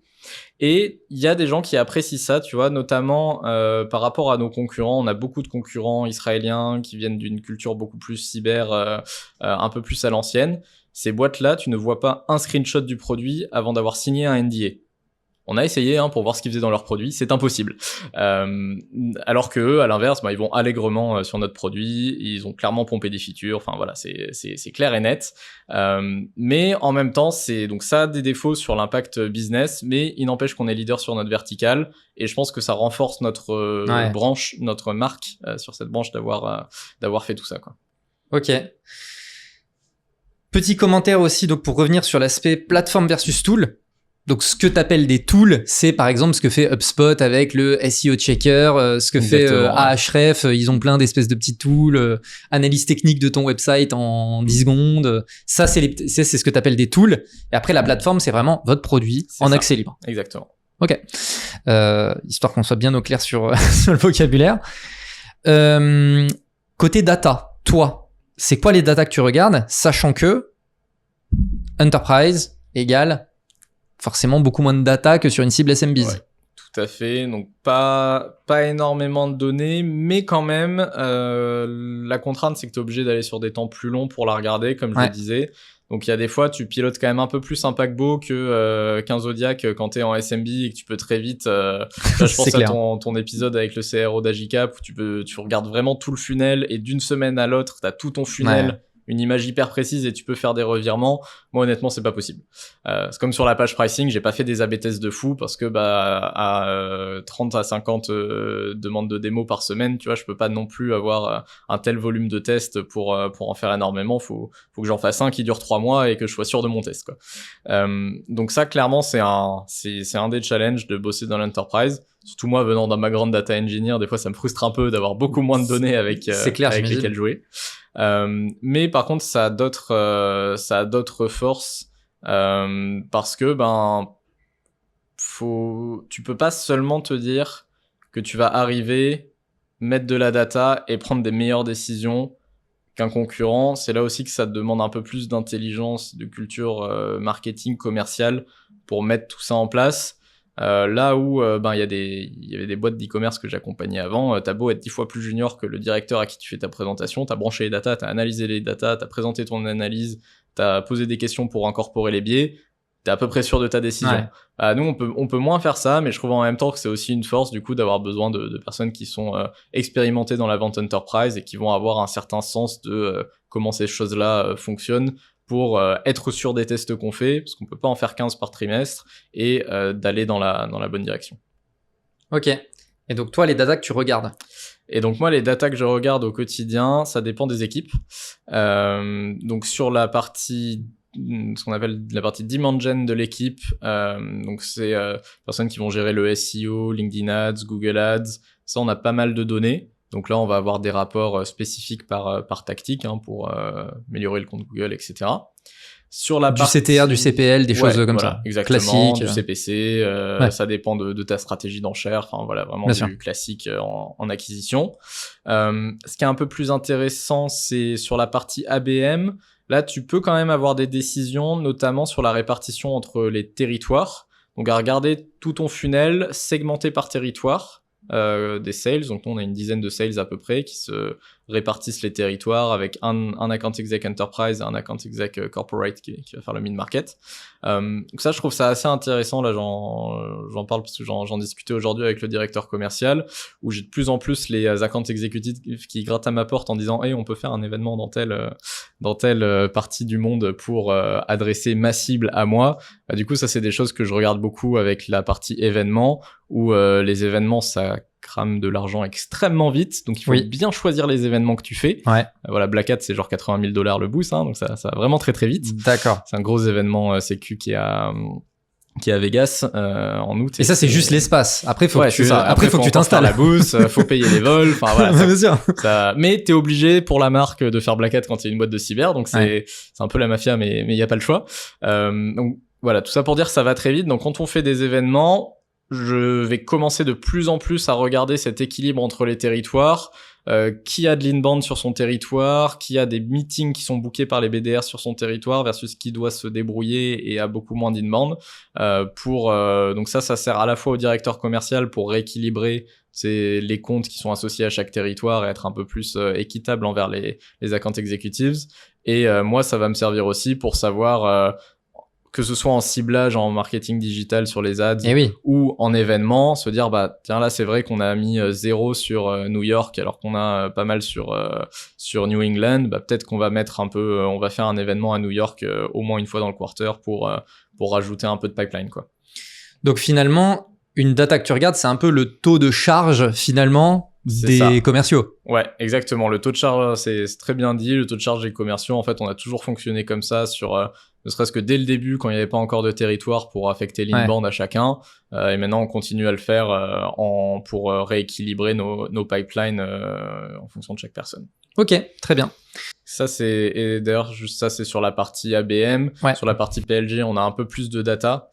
[SPEAKER 1] Et il y a des gens qui apprécient ça, tu vois, notamment par rapport à nos concurrents. On a beaucoup de concurrents israéliens qui viennent d'une culture beaucoup plus cyber, un peu plus à l'ancienne. Ces boîtes-là, tu ne vois pas un screenshot du produit avant d'avoir signé un NDA. On a essayé pour voir ce qu'ils faisaient dans leurs produits, c'est impossible. Alors que eux, à l'inverse, ils vont allègrement sur notre produit, ils ont clairement pompé des features, enfin voilà, c'est clair et net. Mais en même temps, donc ça a des défauts sur l'impact business, mais il n'empêche qu'on est leader sur notre verticale, et je pense que ça renforce notre branche, notre marque sur cette branche d'avoir fait tout ça, quoi.
[SPEAKER 2] Ok. Petit commentaire aussi, donc pour revenir sur l'aspect plateforme versus tool. Donc, ce que tu appelles des tools, c'est par exemple ce que fait HubSpot avec le SEO Checker, ce que fait Ahrefs. Ils ont plein d'espèces de petits tools, analyse technique de ton website en 10 secondes. Ça, c'est ce que tu appelles des tools. Et après, la plateforme, c'est vraiment votre produit en accès libre.
[SPEAKER 1] Exactement.
[SPEAKER 2] Ok. Histoire qu'on soit bien au clair sur, sur le vocabulaire. Côté data, toi, c'est quoi les datas que tu regardes, sachant que Enterprise égale forcément beaucoup moins de data que sur une cible SMBs.
[SPEAKER 1] Ouais, tout à fait. Donc pas énormément de données, mais quand même, la contrainte, c'est que tu es obligé d'aller sur des temps plus longs pour la regarder, comme je le disais. Donc il y a des fois, tu pilotes quand même un peu plus un paquebot qu'un Zodiac quand tu es en SMB et que tu peux très vite... là, je pense à ton épisode avec le CRO d'Agicap où tu regardes vraiment tout le funnel et d'une semaine à l'autre, tu as tout ton funnel, une image hyper précise et tu peux faire des revirements. Moi, honnêtement, c'est pas possible. C'est comme sur la page pricing, j'ai pas fait des A/B tests de fou parce que à 30 à 50 demandes de démo par semaine, tu vois, je peux pas non plus avoir un tel volume de tests pour en faire énormément. Faut que j'en fasse un qui dure 3 mois et que je sois sûr de mon test, quoi. Donc ça, clairement, c'est un des challenges de bosser dans l'enterprise. Surtout moi, venant d'un background data engineer, des fois, ça me frustre un peu d'avoir beaucoup moins de données avec lesquelles jouer. Mais par contre, ça a d'autres forces parce que tu peux pas seulement te dire que tu vas arriver, mettre de la data et prendre des meilleures décisions qu'un concurrent. C'est là aussi que ça te demande un peu plus d'intelligence, de culture marketing commerciale pour mettre tout ça en place. Là où il y avait des boîtes d'e-commerce que j'accompagnais avant, t'as beau être 10 fois plus junior que le directeur à qui tu fais ta présentation, t'as branché les datas, t'as analysé les datas, t'as présenté ton analyse, t'as posé des questions pour incorporer les biais, t'es à peu près sûr de ta décision. Nous, on peut moins faire ça, mais je trouve en même temps que c'est aussi une force du coup d'avoir besoin de personnes qui sont expérimentées dans la vente enterprise et qui vont avoir un certain sens de comment ces choses-là fonctionnent, pour être sûr des tests qu'on fait, parce qu'on peut pas en faire 15 par trimestre, et d'aller dans la bonne direction.
[SPEAKER 2] Ok. Et donc toi, les datas que tu regardes?
[SPEAKER 1] Et donc moi, les datas que je regarde au quotidien, ça dépend des équipes. Donc sur la partie, ce qu'on appelle la partie demand gen de l'équipe, donc c'est personnes qui vont gérer le SEO, LinkedIn Ads, Google Ads, ça on a pas mal de données. Donc là, on va avoir des rapports spécifiques par tactique pour améliorer le compte Google, etc. Sur la partie...
[SPEAKER 2] CTR, du CPL, des choses comme ça.
[SPEAKER 1] Exactement,
[SPEAKER 2] classique.
[SPEAKER 1] Du CPC, ça dépend de ta stratégie d'enchère. Enfin voilà, vraiment du classique en acquisition. Ce qui est un peu plus intéressant, c'est sur la partie ABM. Là, tu peux quand même avoir des décisions, notamment sur la répartition entre les territoires. Donc à regarder tout ton funnel segmenté par territoire. Des sales, donc on a une dizaine de sales à peu près qui se répartissent les territoires avec un account exec enterprise et un account exec corporate qui va faire le mid-market. Donc ça, je trouve ça assez intéressant. Là, j'en parle parce que j'en discutais aujourd'hui avec le directeur commercial, où j'ai de plus en plus les account exécutifs qui grattent à ma porte en disant hey, on peut faire un événement dans telle partie du monde pour adresser ma cible à moi. Du coup, ça, c'est des choses que je regarde beaucoup avec la partie événements, où les événements, ça crame de l'argent extrêmement vite, donc il faut bien choisir les événements que tu fais. Voilà, Black Hat, c'est genre $80 000 le boost, donc ça va vraiment très très vite.
[SPEAKER 2] D'accord.
[SPEAKER 1] C'est un gros événement sécu qui est à Vegas en août.
[SPEAKER 2] Et ça, c'est juste l'espace. Après, faut que tu t'installes.
[SPEAKER 1] La boost, faut payer les vols. Enfin voilà.
[SPEAKER 2] Bien sûr.
[SPEAKER 1] Mais t'es obligé pour la marque de faire Black Hat quand il y a une boîte de cyber, donc c'est un peu la mafia, mais il y a pas le choix. Donc voilà, tout ça pour dire que ça va très vite. Donc quand on fait des événements, je vais commencer de plus en plus à regarder cet équilibre entre les territoires, qui a de l'inbound sur son territoire, qui a des meetings qui sont bookés par les BDR sur son territoire versus qui doit se débrouiller et a beaucoup moins d'inbound. Donc ça sert à la fois au directeur commercial pour rééquilibrer les comptes qui sont associés à chaque territoire et être un peu plus équitable envers les account executives. Et moi, ça va me servir aussi pour savoir... que ce soit en ciblage, en marketing digital sur les ads ou en événement, se dire tiens là c'est vrai qu'on a mis 0 sur New York alors qu'on a pas mal sur New England, peut-être qu'on va mettre on va faire un événement à New York au moins une fois dans le quarter pour rajouter un peu de pipeline, quoi.
[SPEAKER 2] Donc finalement, une data que tu regardes, c'est un peu le taux de charge finalement des commerciaux.
[SPEAKER 1] Ouais, exactement. Le taux de charge, c'est très bien dit. Le taux de charge des commerciaux, en fait, on a toujours fonctionné comme ça sur ne serait-ce que dès le début, quand il n'y avait pas encore de territoire pour affecter l'inbound à chacun. Et maintenant, on continue à le faire pour rééquilibrer nos pipelines en fonction de chaque personne.
[SPEAKER 2] Ok, très bien.
[SPEAKER 1] Ça, et d'ailleurs, juste ça, c'est sur la partie ABM.
[SPEAKER 2] Ouais.
[SPEAKER 1] Sur la partie PLG, on a un peu plus de data,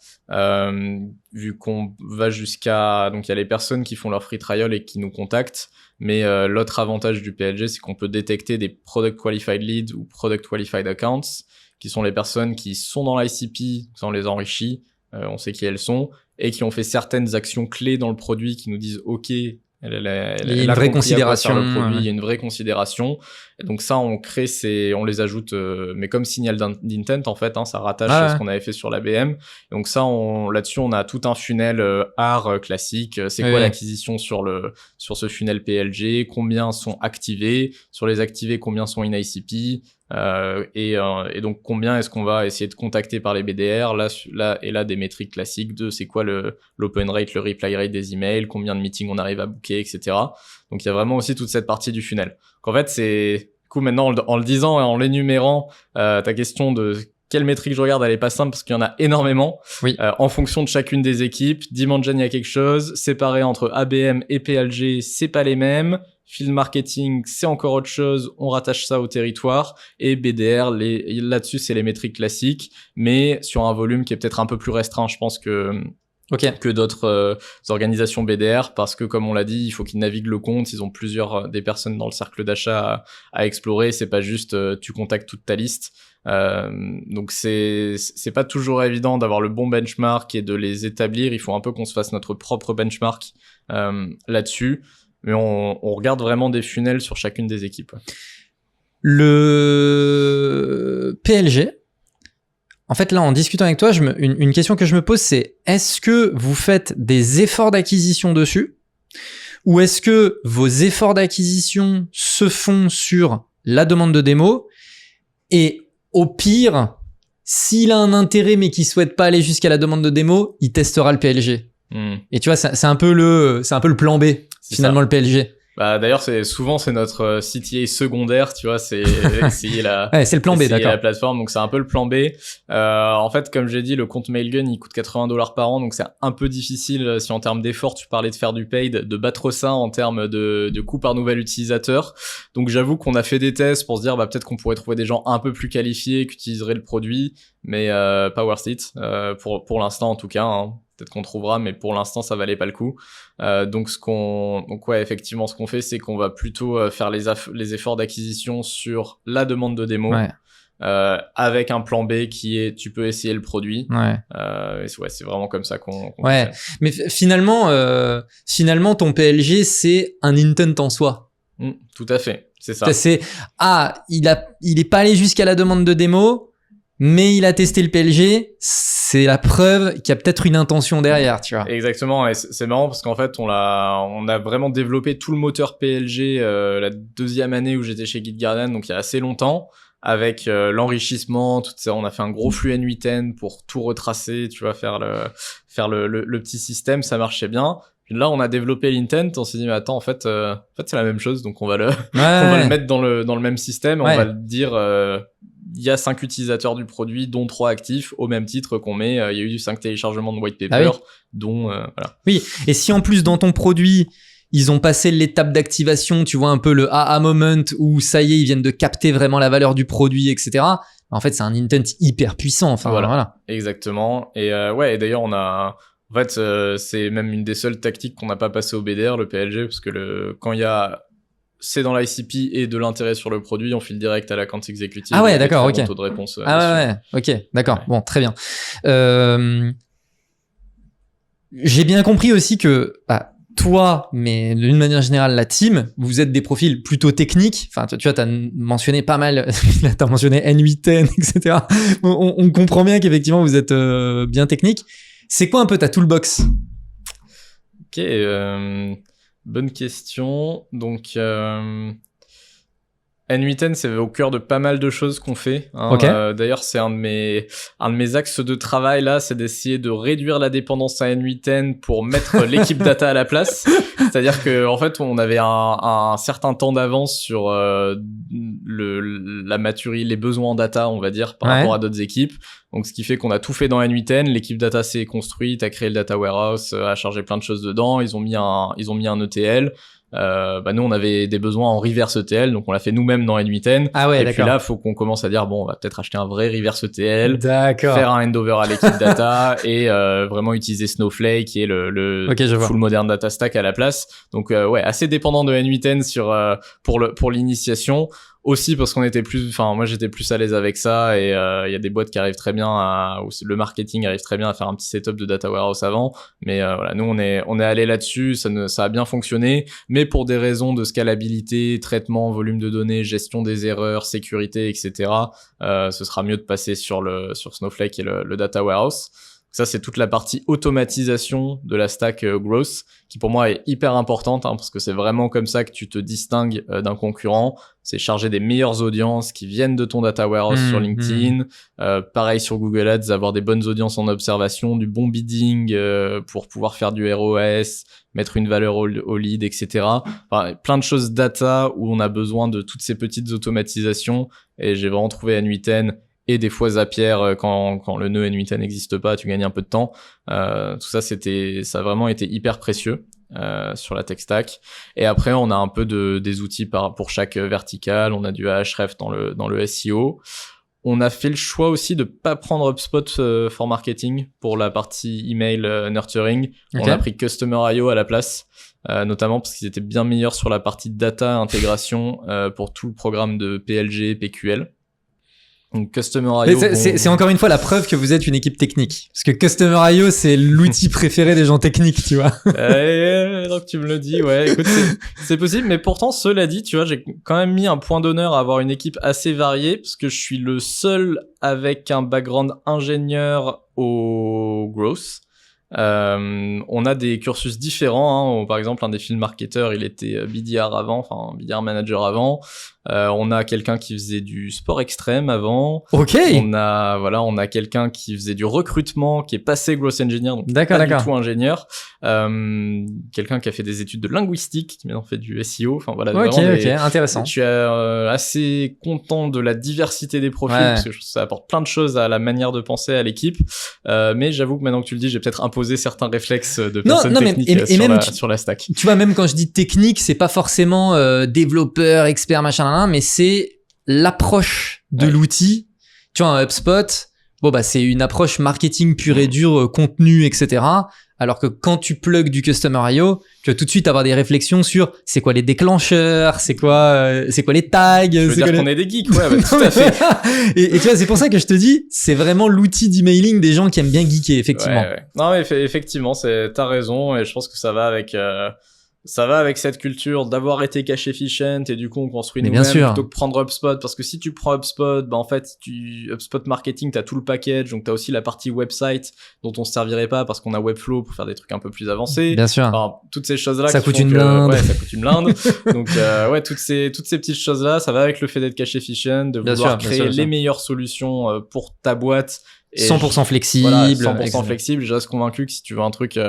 [SPEAKER 1] vu qu'on va jusqu'à... Donc, il y a les personnes qui font leur free trial et qui nous contactent. Mais l'autre avantage du PLG, c'est qu'on peut détecter des Product Qualified Leads ou Product Qualified Accounts, qui sont les personnes qui sont dans l'ICP, on les enrichit, on sait qui elles sont, et qui ont fait certaines actions clés dans le produit qui nous disent « Ok, il y a une vraie considération, il y a une vraie considération. » Et donc ça, on les ajoute, mais comme signal d'intent en fait, ça rattache à ce qu'on avait fait sur l'ABM. Donc ça, là-dessus, on a tout un funnel art classique. C'est quoi l'acquisition sur ce funnel PLG? Combien sont activés? Sur les activés, combien sont in ICP? Et donc combien est-ce qu'on va essayer de contacter par les BDR? Là, des métriques classiques de c'est quoi l'open rate, le reply rate des emails, combien de meetings on arrive à booker, etc. Donc il y a vraiment aussi toute cette partie du funnel. Donc, en fait, du coup, maintenant, en le disant et en l'énumérant, ta question de quelle métrique je regarde, elle est pas simple parce qu'il y en a énormément.
[SPEAKER 2] Oui.
[SPEAKER 1] En fonction de chacune des équipes. Dimension, il y a quelque chose. Séparé entre ABM et PLG, c'est pas les mêmes. Field marketing, c'est encore autre chose. On rattache ça au territoire. Et BDR, là-dessus, c'est les métriques classiques, mais sur un volume qui est peut-être un peu plus restreint, je pense que d'autres organisations BDR, parce que comme on l'a dit, il faut qu'ils naviguent le compte, ils ont des personnes dans le cercle d'achat à explorer, c'est pas juste tu contactes toute ta liste. Donc c'est pas toujours évident d'avoir le bon benchmark et de les établir, il faut un peu qu'on se fasse notre propre benchmark là-dessus, mais on regarde vraiment des funnels sur chacune des équipes.
[SPEAKER 2] Le PLG, en fait, là, en discutant avec toi, une question que je me pose, c'est est-ce que vous faites des efforts d'acquisition dessus, ou est-ce que vos efforts d'acquisition se font sur la demande de démo, et au pire, s'il a un intérêt mais qu'il souhaite pas aller jusqu'à la demande de démo, il testera le PLG. Et tu vois, c'est un peu le plan B, finalement, le PLG.
[SPEAKER 1] D'ailleurs, c'est notre CTA secondaire, tu vois, c'est essayer
[SPEAKER 2] c'est le plan B, d'accord.
[SPEAKER 1] La plateforme, donc c'est un peu le plan B. En fait, comme j'ai dit, le compte Mailgun, il coûte $80 par an, donc c'est un peu difficile, si en termes d'effort, tu parlais de faire du paid, de battre ça en termes de coût par nouvel utilisateur. Donc j'avoue qu'on a fait des tests pour se dire, peut-être qu'on pourrait trouver des gens un peu plus qualifiés qui utiliseraient le produit, mais pas worth it, pour l'instant en tout cas, Peut-être qu'on trouvera, mais pour l'instant, ça valait pas le coup. Donc effectivement, ce qu'on fait, c'est qu'on va plutôt faire les efforts d'acquisition sur la demande de démo, avec un plan B qui est, tu peux essayer le produit. C'est vraiment comme ça qu'on fonctionne.
[SPEAKER 2] Mais finalement, ton PLG, c'est un intent en soi.
[SPEAKER 1] Tout à fait, c'est ça.
[SPEAKER 2] Il est pas allé jusqu'à la demande de démo, mais il a testé le PLG, c'est la preuve qu'il y a peut-être une intention derrière, tu vois.
[SPEAKER 1] Exactement, et c'est marrant parce qu'en fait, on a vraiment développé tout le moteur PLG la deuxième année où j'étais chez GitGuardian, donc il y a assez longtemps, avec l'enrichissement, tout ça. On a fait un gros flux N8N pour tout retracer, tu vois, faire le petit système, ça marchait bien. Puis là, on a développé l'intent, on s'est dit, mais attends, en fait, c'est la même chose, donc on va le mettre dans le même système, on va le dire, il y a 5 utilisateurs du produit, dont 3 actifs, au même titre qu'on met, il y a eu 5 téléchargements de white paper, dont, voilà.
[SPEAKER 2] Oui, et si en plus dans ton produit, ils ont passé l'étape d'activation, tu vois un peu le aha moment où ça y est, ils viennent de capter vraiment la valeur du produit, etc. En fait, c'est un intent hyper puissant, enfin, voilà.
[SPEAKER 1] Exactement. Et et d'ailleurs, en fait, c'est même une des seules tactiques qu'on n'a pas passé au BDR, le PLG, parce que quand il y a c'est dans l'ICP et de l'intérêt sur le produit, on file direct à l'account executive.
[SPEAKER 2] Ah ouais, d'accord, ok.
[SPEAKER 1] Taux de réponse.
[SPEAKER 2] Ok, d'accord. Ouais. Bon, très bien. J'ai bien compris aussi que toi, mais d'une manière générale, la team, vous êtes des profils plutôt techniques. Enfin, tu vois, t'as mentionné pas mal, t'as mentionné N8N, etc. On comprend bien qu'effectivement, vous êtes bien technique. C'est quoi un peu ta toolbox?
[SPEAKER 1] Ok, bonne question. Donc, N8N, c'est au cœur de pas mal de choses qu'on fait. Hein.
[SPEAKER 2] Ok.
[SPEAKER 1] D'ailleurs, c'est un de mes axes de travail là, c'est d'essayer de réduire la dépendance à N8N pour mettre l'équipe data à la place. C'est-à-dire que en fait, on avait un certain temps d'avance sur la maturité, les besoins en data, on va dire, par rapport à d'autres équipes. Donc, ce qui fait qu'on a tout fait dans N8N. L'équipe data s'est construite, a créé le data warehouse, a chargé plein de choses dedans. Ils ont mis un ETL. Nous on avait des besoins en reverse ETL, donc on l'a fait nous-mêmes dans N8N.
[SPEAKER 2] Ah ouais,
[SPEAKER 1] et
[SPEAKER 2] d'accord.
[SPEAKER 1] puis là, faut qu'on commence à dire bon, on va peut-être acheter un vrai reverse ETL,
[SPEAKER 2] D'accord.
[SPEAKER 1] faire un handover à l'équipe data et vraiment utiliser Snowflake qui est le full modern data stack à la place. Donc assez dépendant de N8N pour l'initiation. Aussi parce qu'on était moi j'étais plus à l'aise avec ça et il y a des boîtes qui arrivent très bien où le marketing arrive très bien à faire un petit setup de data warehouse avant, mais nous on est allé là-dessus, ça a bien fonctionné, mais pour des raisons de scalabilité, traitement, volume de données, gestion des erreurs, sécurité, etc. Ce sera mieux de passer sur Snowflake et le data warehouse. Ça, c'est toute la partie automatisation de la stack growth qui pour moi est hyper importante parce que c'est vraiment comme ça que tu te distingues d'un concurrent. C'est charger des meilleures audiences qui viennent de ton data warehouse sur LinkedIn. Pareil sur Google Ads, avoir des bonnes audiences en observation, du bon bidding pour pouvoir faire du ROAS, mettre une valeur au lead, etc. Enfin, plein de choses data où on a besoin de toutes ces petites automatisations et j'ai vraiment trouvé N8N et des fois Zapier quand le nœud N8N n'existe pas, tu gagnes un peu de temps. Tout ça, ça a vraiment été hyper précieux sur la tech stack. Et après, on a un peu des outils pour chaque verticale. On a du Ahref dans le SEO. On a fait le choix aussi de pas prendre HubSpot for marketing pour la partie email nurturing. Okay. On a pris Customer.io à la place. Notamment parce qu'ils étaient bien meilleurs sur la partie data intégration pour tout le programme de PLG, PQL. Donc Customer.io.
[SPEAKER 2] C'est encore une fois la preuve que vous êtes une équipe technique. Parce que Customer.io, c'est l'outil préféré des gens techniques, tu vois.
[SPEAKER 1] Donc tu me le dis, ouais. Écoute, c'est possible, mais pourtant, cela dit, tu vois, j'ai quand même mis un point d'honneur à avoir une équipe assez variée, parce que je suis le seul avec un background ingénieur au growth. On a des cursus différents, hein. Par exemple, un des field marketeurs, il était BDR BDR manager avant. On a quelqu'un qui faisait du sport extrême avant.
[SPEAKER 2] Ok.
[SPEAKER 1] On a quelqu'un qui faisait du recrutement, qui est passé growth engineer, donc pas du tout ingénieur. Quelqu'un qui a fait des études de linguistique, qui maintenant fait du SEO. Enfin voilà.
[SPEAKER 2] Ok, intéressant.
[SPEAKER 1] Je suis assez content de la diversité des profils parce que ça apporte plein de choses à la manière de penser à l'équipe. Mais j'avoue que maintenant que tu le dis, j'ai peut-être imposé certains réflexes de personnes techniques sur la stack.
[SPEAKER 2] Tu vois, même quand je dis technique, c'est pas forcément développeur, expert, machin, mais c'est l'approche de l'outil. Tu vois, un HubSpot, c'est une approche marketing pure et dure, contenu, etc. Alors que quand tu plugs du Customer.io, tu vas tout de suite avoir des réflexions sur c'est quoi les déclencheurs, c'est quoi les tags.
[SPEAKER 1] Je veux dire qu'on est des geeks, ouais, tout à fait.
[SPEAKER 2] et tu vois, c'est pour ça que je te dis, c'est vraiment l'outil d'emailing des gens qui aiment bien geeker, effectivement.
[SPEAKER 1] Ouais. Non, mais effectivement, t'as raison, et je pense que ça va avec cette culture d'avoir été cash efficient et du coup on construit nous-mêmes plutôt que prendre HubSpot, parce que si tu prends HubSpot, en fait HubSpot marketing, t'as tout le package, donc t'as aussi la partie website dont on se servirait pas parce qu'on a Webflow pour faire des trucs un peu plus avancés.
[SPEAKER 2] Bien sûr.
[SPEAKER 1] Enfin, toutes ces choses là
[SPEAKER 2] ça coûte une blinde.
[SPEAKER 1] Ça coûte une blinde. Donc toutes ces petites choses là, ça va avec le fait d'être cash efficient, de vouloir créer les meilleures solutions pour ta boîte.
[SPEAKER 2] Et 100% flexible.
[SPEAKER 1] Voilà, 100% flexible. Je reste convaincu que si tu veux un truc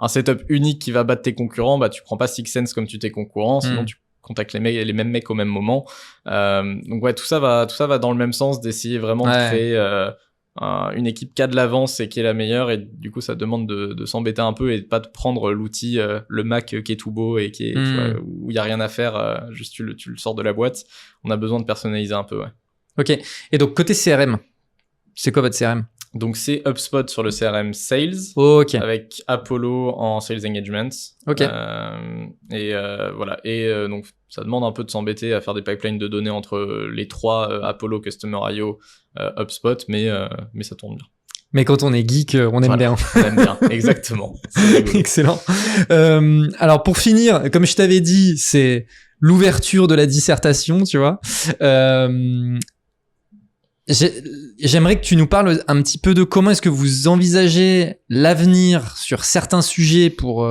[SPEAKER 1] un setup unique qui va battre tes concurrents, tu prends pas Six Sense comme tu tes concurrents, sinon tu contactes les mêmes mecs au même moment. Donc tout ça va dans le même sens d'essayer vraiment de créer une équipe qui a de l'avance et qui est la meilleure, et du coup ça demande de s'embêter un peu et de pas de prendre l'outil le Mac qui est tout beau et qui est tu vois, où il y a rien à faire, juste tu le sors de la boîte. On a besoin de personnaliser un peu.
[SPEAKER 2] Ok. Et donc côté CRM, c'est quoi votre CRM?
[SPEAKER 1] Donc c'est HubSpot sur le CRM Sales, avec Apollo en Sales Engagement. Voilà. Et donc ça demande un peu de s'embêter à faire des pipelines de données entre les trois, Apollo, Customer.io, HubSpot, mais ça tourne bien.
[SPEAKER 2] Mais quand on est geek, on aime bien.
[SPEAKER 1] On aime bien, exactement.
[SPEAKER 2] Excellent. Alors pour finir, comme je t'avais dit, c'est l'ouverture de la dissertation, tu vois. J'aimerais que tu nous parles un petit peu de comment est-ce que vous envisagez l'avenir sur certains sujets pour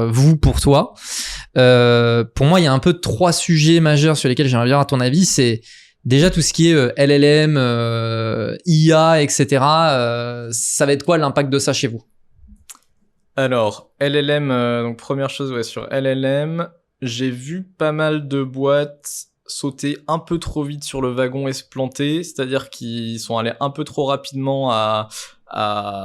[SPEAKER 2] toi. Pour moi, il y a un peu 3 sujets majeurs sur lesquels j'aimerais bien avoir ton avis. C'est déjà tout ce qui est LLM, IA, etc. Ça va être quoi l'impact de ça chez vous?
[SPEAKER 1] Alors, LLM, donc première chose, ouais, sur LLM, j'ai vu pas mal de boîtes sauter un peu trop vite sur le wagon et se planter, c'est-à-dire qu'ils sont allés un peu trop rapidement à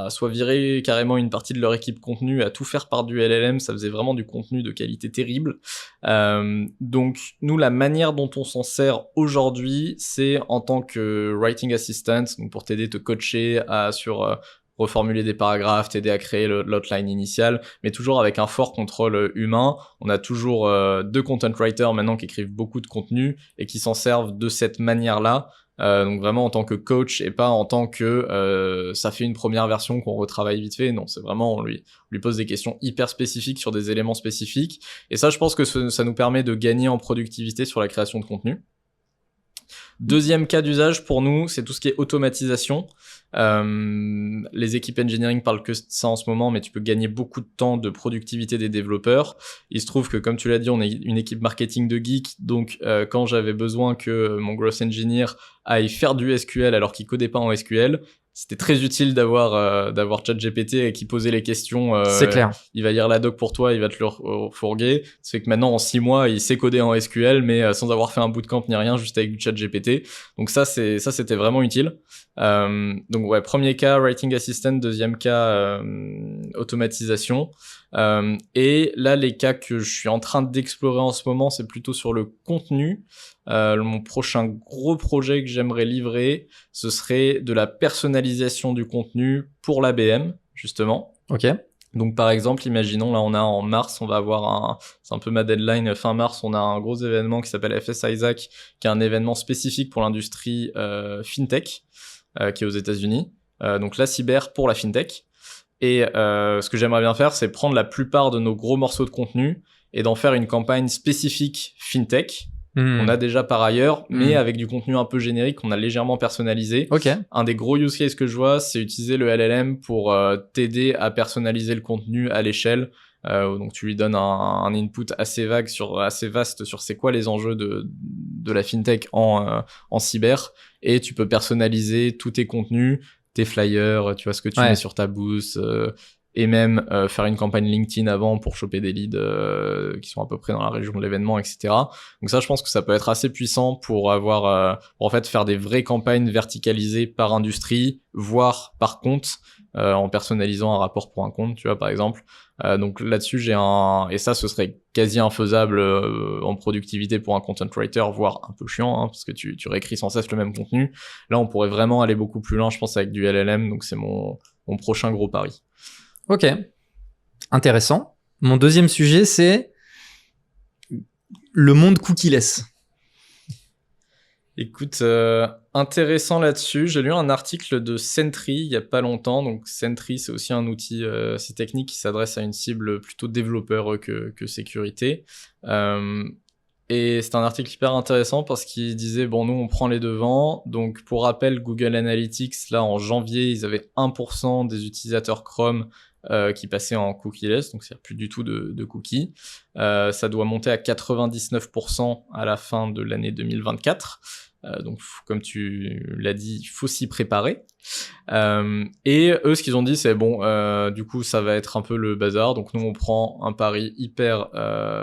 [SPEAKER 1] soit virer carrément une partie de leur équipe contenu, à tout faire par du LLM, ça faisait vraiment du contenu de qualité terrible. Donc nous, la manière dont on s'en sert aujourd'hui, c'est en tant que writing assistant, donc pour t'aider, te coacher sur reformuler des paragraphes, t'aider à créer l'outline initial, mais toujours avec un fort contrôle humain. On a toujours 2 content writers maintenant qui écrivent beaucoup de contenu et qui s'en servent de cette manière-là. Donc vraiment en tant que coach et pas en tant que ça fait une première version qu'on retravaille vite fait. Non, c'est vraiment on lui pose des questions hyper spécifiques sur des éléments spécifiques. Et ça, je pense que ça nous permet de gagner en productivité sur la création de contenu. Deuxième cas d'usage pour nous, c'est tout ce qui est automatisation. Les équipes engineering parlent que de ça en ce moment, mais tu peux gagner beaucoup de temps de productivité des développeurs. Il se trouve que, comme tu l'as dit, on est une équipe marketing de geeks, donc quand j'avais besoin que mon growth engineer aille faire du SQL alors qu'il codait pas en SQL, c'était très utile d'avoir ChatGPT qui posait les questions.
[SPEAKER 2] C'est clair.
[SPEAKER 1] Il va lire la doc pour toi, il va te le fourguer. Ça fait que maintenant, en 6 mois, il sait coder en SQL, mais sans avoir fait un bootcamp ni rien, juste avec du ChatGPT. Donc ça, c'était vraiment utile. Donc ouais, premier cas, writing assistant. Deuxième cas, automatisation. Et là, les cas que je suis en train d'explorer en ce moment, c'est plutôt sur le contenu. Mon prochain gros projet que j'aimerais livrer, ce serait de la personnalisation du contenu pour l'ABM, justement.
[SPEAKER 2] Ok.
[SPEAKER 1] Donc par exemple, imaginons, là on a en mars, on va avoir c'est un peu ma deadline, fin mars, on a un gros événement qui s'appelle FS Isaac, qui est un événement spécifique pour l'industrie FinTech, qui est aux États-Unis. Donc la cyber pour la FinTech. Et ce que j'aimerais bien faire, c'est prendre la plupart de nos gros morceaux de contenu et d'en faire une campagne spécifique FinTech, qu'on a déjà par ailleurs, mais avec du contenu un peu générique qu'on a légèrement personnalisé.
[SPEAKER 2] Ok.
[SPEAKER 1] Un des gros use cases que je vois, c'est utiliser le LLM pour t'aider à personnaliser le contenu à l'échelle. Donc tu lui donnes un input assez vaste sur c'est quoi les enjeux de la FinTech en cyber, et tu peux personnaliser tous tes contenus, tes flyers, tu vois ce que tu mets sur ta boost, et même faire une campagne LinkedIn avant pour choper des leads qui sont à peu près dans la région de l'événement, etc. Donc ça, je pense que ça peut être assez puissant pour pour en fait faire des vraies campagnes verticalisées par industrie, voire par compte, en personnalisant un rapport pour un compte, tu vois, par exemple. Donc là-dessus, et ça, ce serait quasi infaisable en productivité pour un content writer, voire un peu chiant, hein, parce que tu réécris sans cesse le même contenu. Là, on pourrait vraiment aller beaucoup plus loin, je pense, avec du LLM. Donc c'est mon prochain gros pari.
[SPEAKER 2] Ok, intéressant. Mon deuxième sujet, c'est le monde cookieless.
[SPEAKER 1] Écoute, intéressant là-dessus. J'ai lu un article de Sentry il y a pas longtemps. Donc Sentry, c'est aussi un outil assez technique qui s'adresse à une cible plutôt développeur que sécurité. Et c'est un article hyper intéressant parce qu'il disait, bon, nous, on prend les devants. Donc, pour rappel, Google Analytics, là, en janvier, ils avaient 1% des utilisateurs Chrome qui passaient en cookieless, donc c'est-à-dire plus du tout de cookies. Ça doit monter à 99% à la fin de l'année 2024. Donc, comme tu l'as dit, il faut s'y préparer. Et eux, ce qu'ils ont dit, c'est bon, du coup, ça va être un peu le bazar. Donc, nous, on prend un pari hyper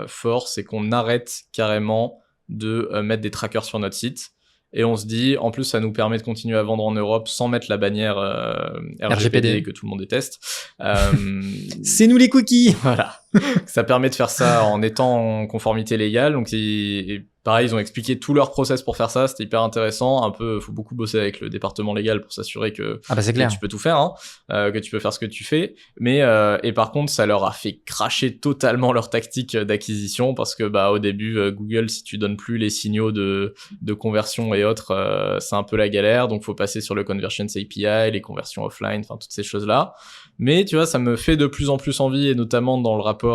[SPEAKER 1] fort, c'est qu'on arrête carrément de mettre des trackers sur notre site. Et on se dit, en plus, ça nous permet de continuer à vendre en Europe sans mettre la bannière RGPD que tout le monde déteste.
[SPEAKER 2] C'est nous les cookies.
[SPEAKER 1] Voilà. Ça permet de faire ça en étant en conformité légale. Donc, pareil, ils ont expliqué tout leur process pour faire ça. C'était hyper intéressant. Un peu, faut beaucoup bosser avec le département légal pour s'assurer que tu peux tout faire, hein, que tu peux faire ce que tu fais. Mais et par contre, ça leur a fait cracher totalement leur tactique d'acquisition parce que au début, Google, si tu donnes plus les signaux de conversion et autres, c'est un peu la galère. Donc, faut passer sur le Conversions API, les conversions offline, enfin toutes ces choses-là. Mais tu vois, ça me fait de plus en plus envie, et notamment dans le rapport,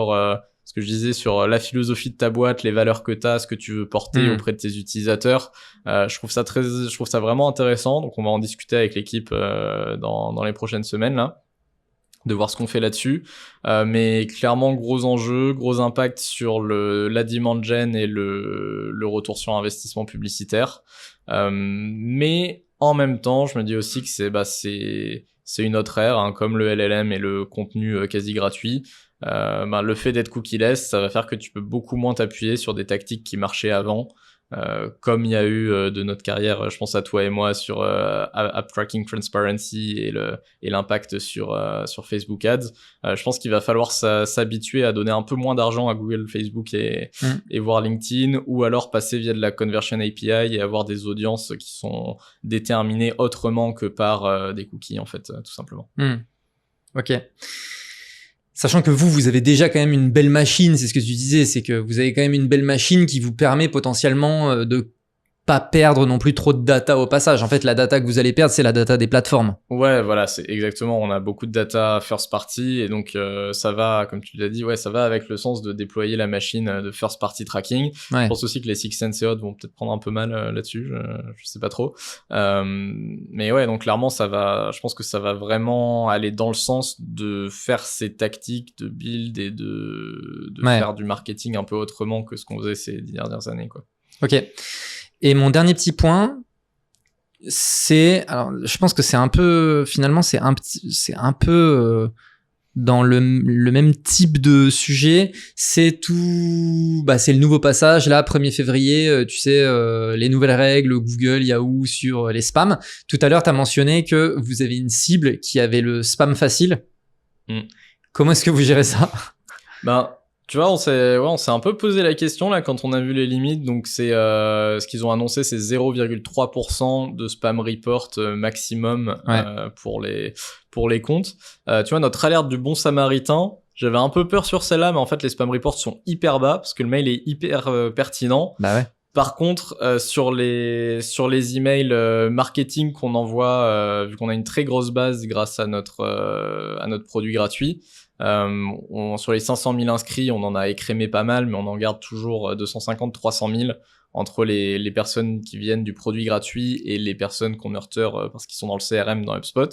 [SPEAKER 1] ce que je disais sur la philosophie de ta boîte, les valeurs que t'as, ce que tu veux porter auprès de tes utilisateurs. Je trouve ça vraiment intéressant. Donc on va en discuter avec l'équipe dans les prochaines semaines là. de voir ce qu'on fait là-dessus. Mais clairement, gros enjeu, gros impact sur la demand gen et le retour sur investissement publicitaire. Mais en même temps, je me dis aussi que c'est une autre ère, hein, comme le LLM et le contenu quasi gratuit. Le fait d'être cookieless, ça va faire que tu peux beaucoup moins t'appuyer sur des tactiques qui marchaient avant. Comme il y a eu de notre carrière, je pense à toi et moi sur App Tracking Transparency et l'impact sur Facebook Ads. Je pense qu'il va falloir s'habituer à donner un peu moins d'argent à Google, Facebook et voir LinkedIn, ou alors passer via de la Conversion API et avoir des audiences qui sont déterminées autrement que par des cookies, en fait, tout simplement.
[SPEAKER 2] Ok. Sachant que vous avez déjà quand même une belle machine, c'est ce que tu disais, c'est que vous avez quand même une belle machine qui vous permet potentiellement de pas perdre non plus trop de data au passage. En fait, la data que vous allez perdre, c'est la data des plateformes.
[SPEAKER 1] Ouais, voilà, c'est exactement. On a beaucoup de data first party et donc ça va, comme tu l'as dit, ouais, ça va avec le sens de déployer la machine de first party tracking.
[SPEAKER 2] Ouais.
[SPEAKER 1] Je pense aussi que les Six Sense et autres vont peut-être prendre un peu mal là-dessus. Je sais pas trop. Mais ouais, donc clairement, je pense que ça va vraiment aller dans le sens de faire ces tactiques de build et de faire du marketing un peu autrement que ce qu'on faisait ces dernières années, quoi.
[SPEAKER 2] Ok. Et mon dernier petit point, alors je pense que c'est un peu, finalement, c'est un peu dans le même type de sujet. C'est c'est le nouveau passage là, 1er février, tu sais, les nouvelles règles Google, Yahoo sur les spams. Tout à l'heure, tu as mentionné que vous avez une cible qui avait le spam facile. Comment est-ce que vous gérez ça?
[SPEAKER 1] Tu vois, on s'est un peu posé la question là quand on a vu les limites. Donc c'est ce qu'ils ont annoncé, c'est 0,3% de spam report maximum pour les comptes. Tu vois, notre alerte du bon samaritain, j'avais un peu peur sur celle-là, mais en fait les spam reports sont hyper bas parce que le mail est hyper pertinent.
[SPEAKER 2] Bah ouais.
[SPEAKER 1] Par contre, sur les emails marketing qu'on envoie, vu qu'on a une très grosse base grâce à notre produit gratuit. Sur les 500 000 inscrits, on en a écrémé pas mal, mais on en garde toujours 250-300 000 entre les personnes qui viennent du produit gratuit et les personnes qu'on nurture parce qu'ils sont dans le CRM, dans HubSpot.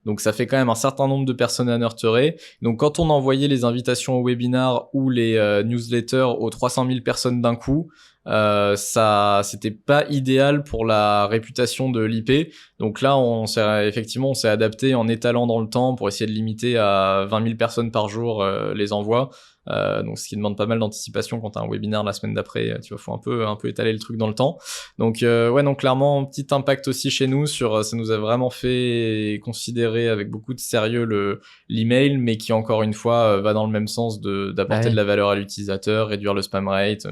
[SPEAKER 1] Donc ça fait quand même un certain nombre de personnes à nurturer. Donc quand on envoyait les invitations au webinar ou les newsletters aux 300 000 personnes d'un coup, c'était pas idéal pour la réputation de l'IP. Donc là, on s'est adapté en étalant dans le temps pour essayer de limiter à 20 000 personnes par jour les envois. Donc ce qui demande pas mal d'anticipation quand t'as un webinaire la semaine d'après, tu vois, faut un peu étaler le truc dans le temps. Donc donc clairement petit impact aussi chez nous ça nous a vraiment fait considérer avec beaucoup de sérieux l'email, mais qui encore une fois va dans le même sens d'apporter de la valeur à l'utilisateur, réduire le spam rate,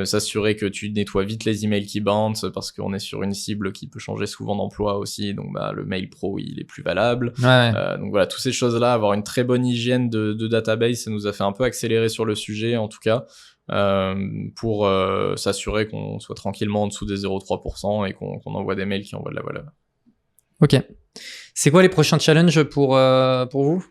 [SPEAKER 1] s'assurer que tu nettoies vite les emails qui bounce parce qu'on est sur une cible qui peut changer souvent d'emploi aussi, donc le mail pro il est plus valable. Donc voilà, toutes ces choses-là, avoir une très bonne hygiène de database, ça nous a fait un peu accélérer sur le sujet en tout cas, pour s'assurer qu'on soit tranquillement en dessous des 0,3% et qu'on envoie des mails qui envoient de la valeur.
[SPEAKER 2] Ok. C'est quoi les prochains challenges pour vous?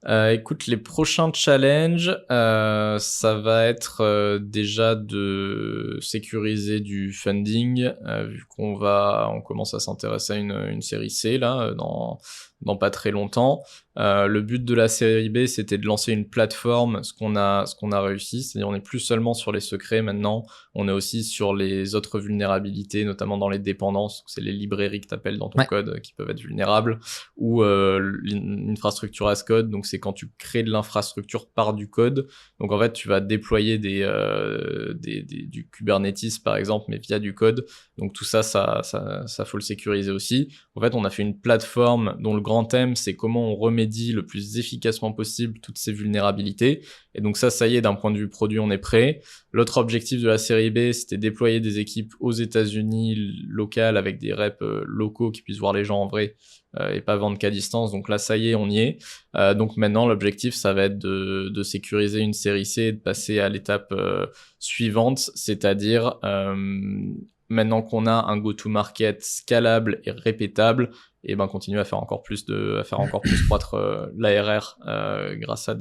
[SPEAKER 1] Écoute, les prochains challenges, ça va être déjà de sécuriser du funding, vu qu'on commence à s'intéresser à une série C là, dans pas très longtemps. Le but de la série B, c'était de lancer une plateforme, ce qu'on a réussi, c'est-à-dire on est plus seulement sur les secrets maintenant, on est aussi sur les autres vulnérabilités, notamment dans les dépendances, c'est les librairies que t'appelles dans ton code qui peuvent être vulnérables, ou l'infrastructure as code, donc c'est quand tu crées de l'infrastructure par du code, donc en fait tu vas déployer du Kubernetes par exemple, mais via du code, donc tout ça faut le sécuriser aussi. En fait on a fait une plateforme dont le grand thème c'est comment on remédie le plus efficacement possible toutes ces vulnérabilités. Et donc ça y est, d'un point de vue produit, on est prêt. L'autre objectif de la série B, c'était déployer des équipes aux États-Unis locales avec des reps locaux qui puissent voir les gens en vrai et pas vendre qu'à distance. Donc là, ça y est, on y est. Donc maintenant, l'objectif, ça va être de sécuriser une série C et de passer à l'étape suivante, c'est-à-dire maintenant qu'on a un go-to-market scalable et répétable, et continuer à faire encore plus croître l'ARR grâce à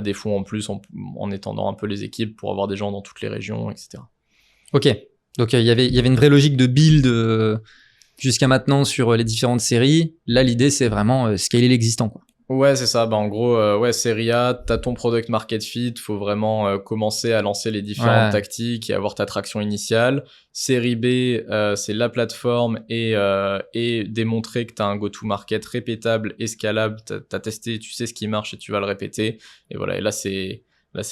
[SPEAKER 1] des fonds en plus, en étendant un peu les équipes pour avoir des gens dans toutes les régions, etc.
[SPEAKER 2] Ok, donc il y avait une vraie logique de build jusqu'à maintenant sur les différentes séries. Là, l'idée, c'est vraiment scaler l'existant, quoi.
[SPEAKER 1] Ouais, c'est ça. En gros, ouais, Serie A, t'as ton product market fit. Faut vraiment commencer à lancer les différentes tactiques et avoir ta traction initiale. Série B, c'est la plateforme et démontrer que t'as un go-to-market répétable et scalable. T'as testé, tu sais ce qui marche et tu vas le répéter. Et voilà. Et là, c'est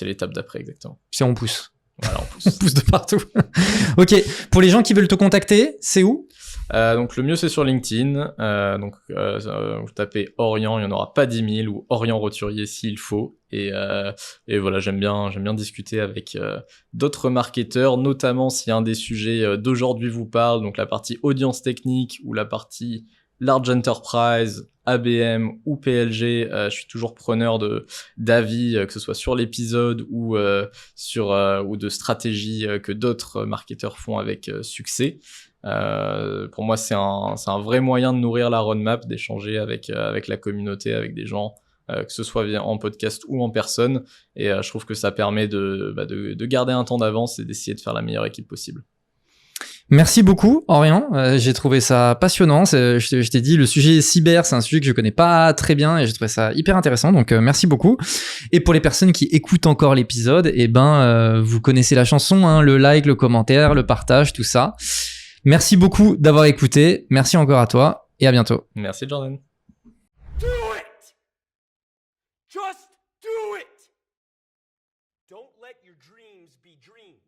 [SPEAKER 1] l'étape d'après, exactement.
[SPEAKER 2] C'est on pousse.
[SPEAKER 1] Voilà, on pousse.
[SPEAKER 2] On pousse de partout. Ok. Pour les gens qui veulent te contacter, c'est où?
[SPEAKER 1] Donc le mieux c'est sur LinkedIn, vous tapez Orient, il n'y en aura pas 10 000, ou Orient Roturier s'il faut, et voilà, j'aime bien discuter avec d'autres marketeurs, notamment si un des sujets d'aujourd'hui vous parle, donc la partie audience technique ou la partie large enterprise, ABM ou PLG, je suis toujours preneur d'avis, que ce soit sur l'épisode ou ou de stratégies que d'autres marketeurs font avec succès. Pour moi, c'est un vrai moyen de nourrir la roadmap, d'échanger avec la communauté, avec des gens, que ce soit en podcast ou en personne. Et je trouve que ça permet de garder un temps d'avance et d'essayer de faire la meilleure équipe possible.
[SPEAKER 2] Merci beaucoup, Orient. J'ai trouvé ça passionnant. Je t'ai dit, le sujet cyber, c'est un sujet que je connais pas très bien et j'ai trouvé ça hyper intéressant. Donc, merci beaucoup. Et pour les personnes qui écoutent encore l'épisode, vous connaissez la chanson, hein, le like, le commentaire, le partage, tout ça. Merci beaucoup d'avoir écouté. Merci encore à toi et à bientôt.
[SPEAKER 1] Merci, Jordan.
[SPEAKER 3] Do it! Just do it! Don't let your dreams be dreams.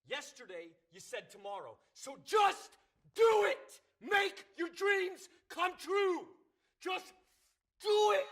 [SPEAKER 3] Yesterday, you said tomorrow. So just do it! Make your dreams come true! Just do it!